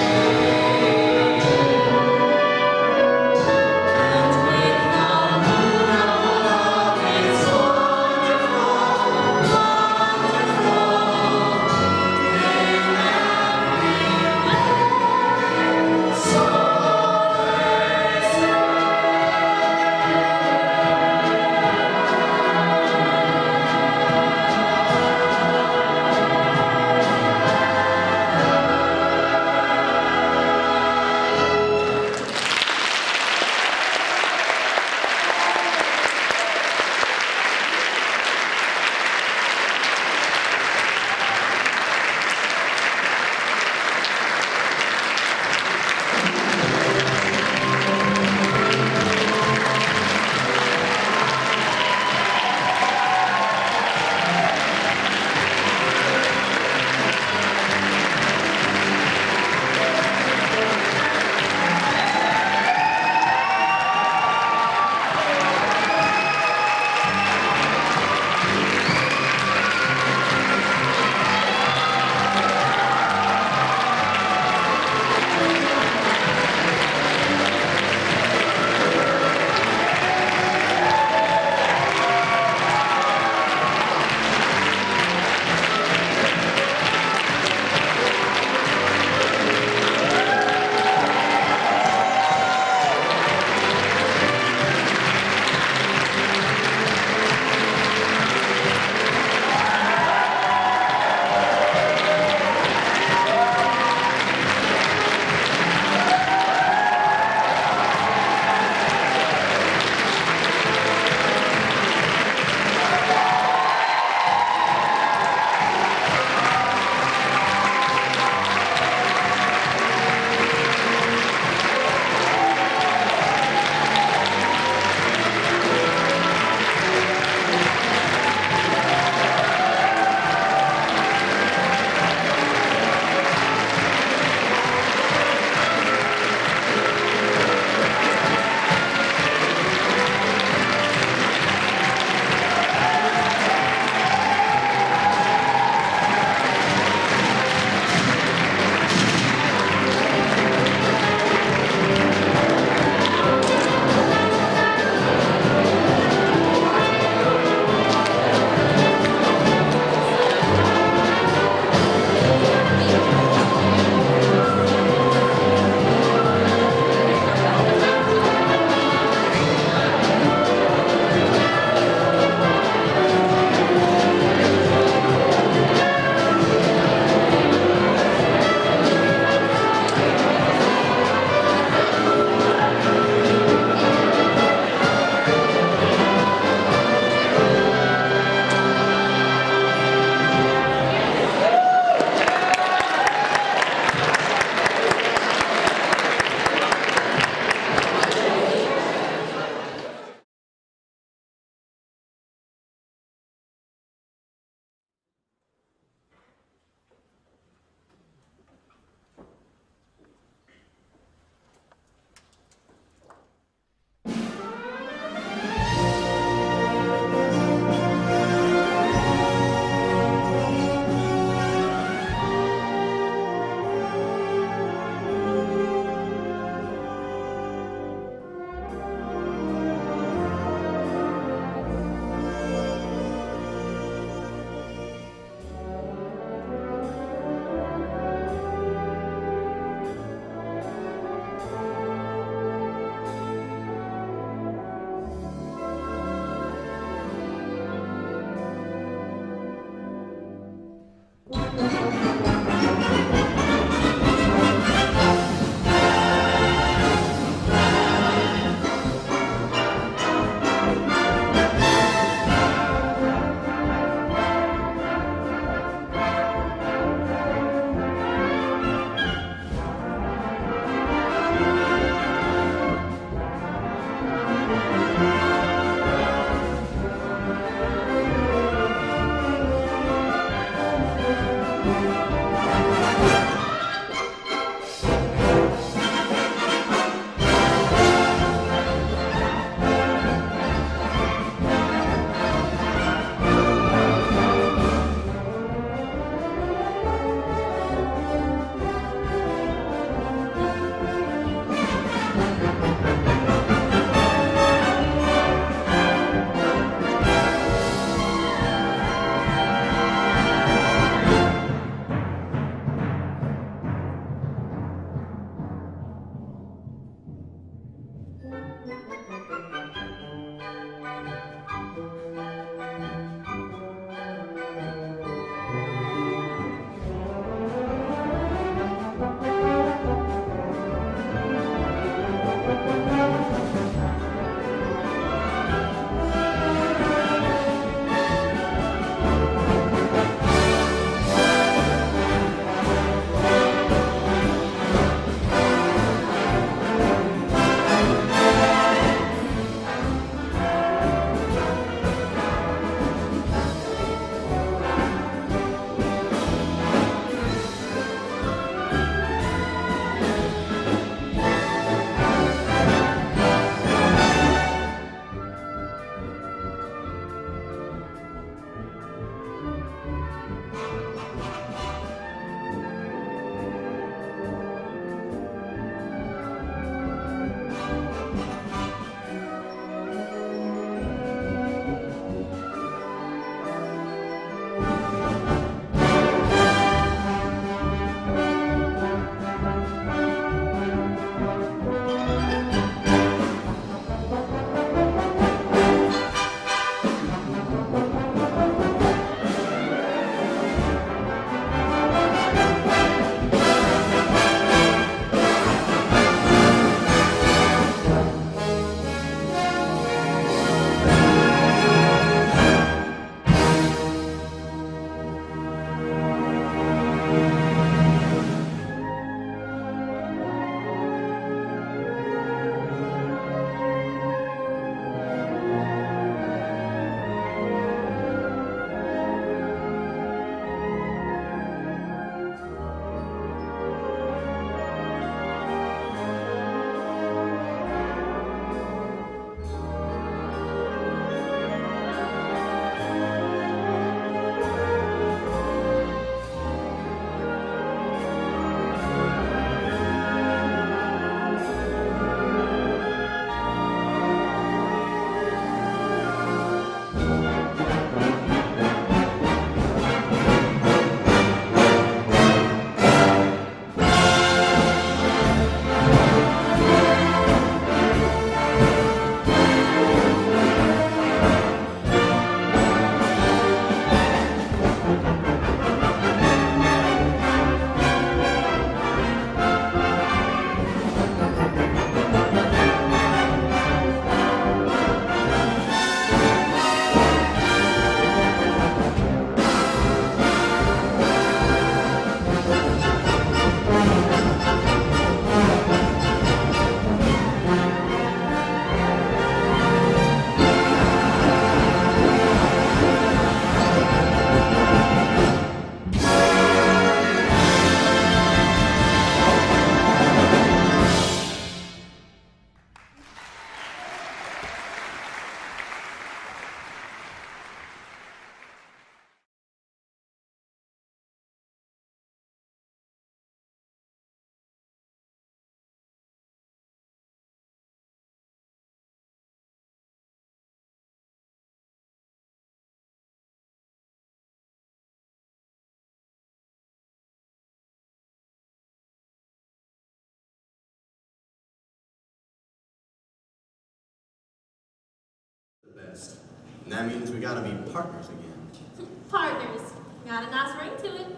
therapist. And that means we gotta be partners again. Partners. Got a nice ring to it.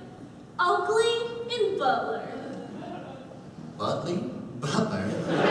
Oakley and Butler. Butler?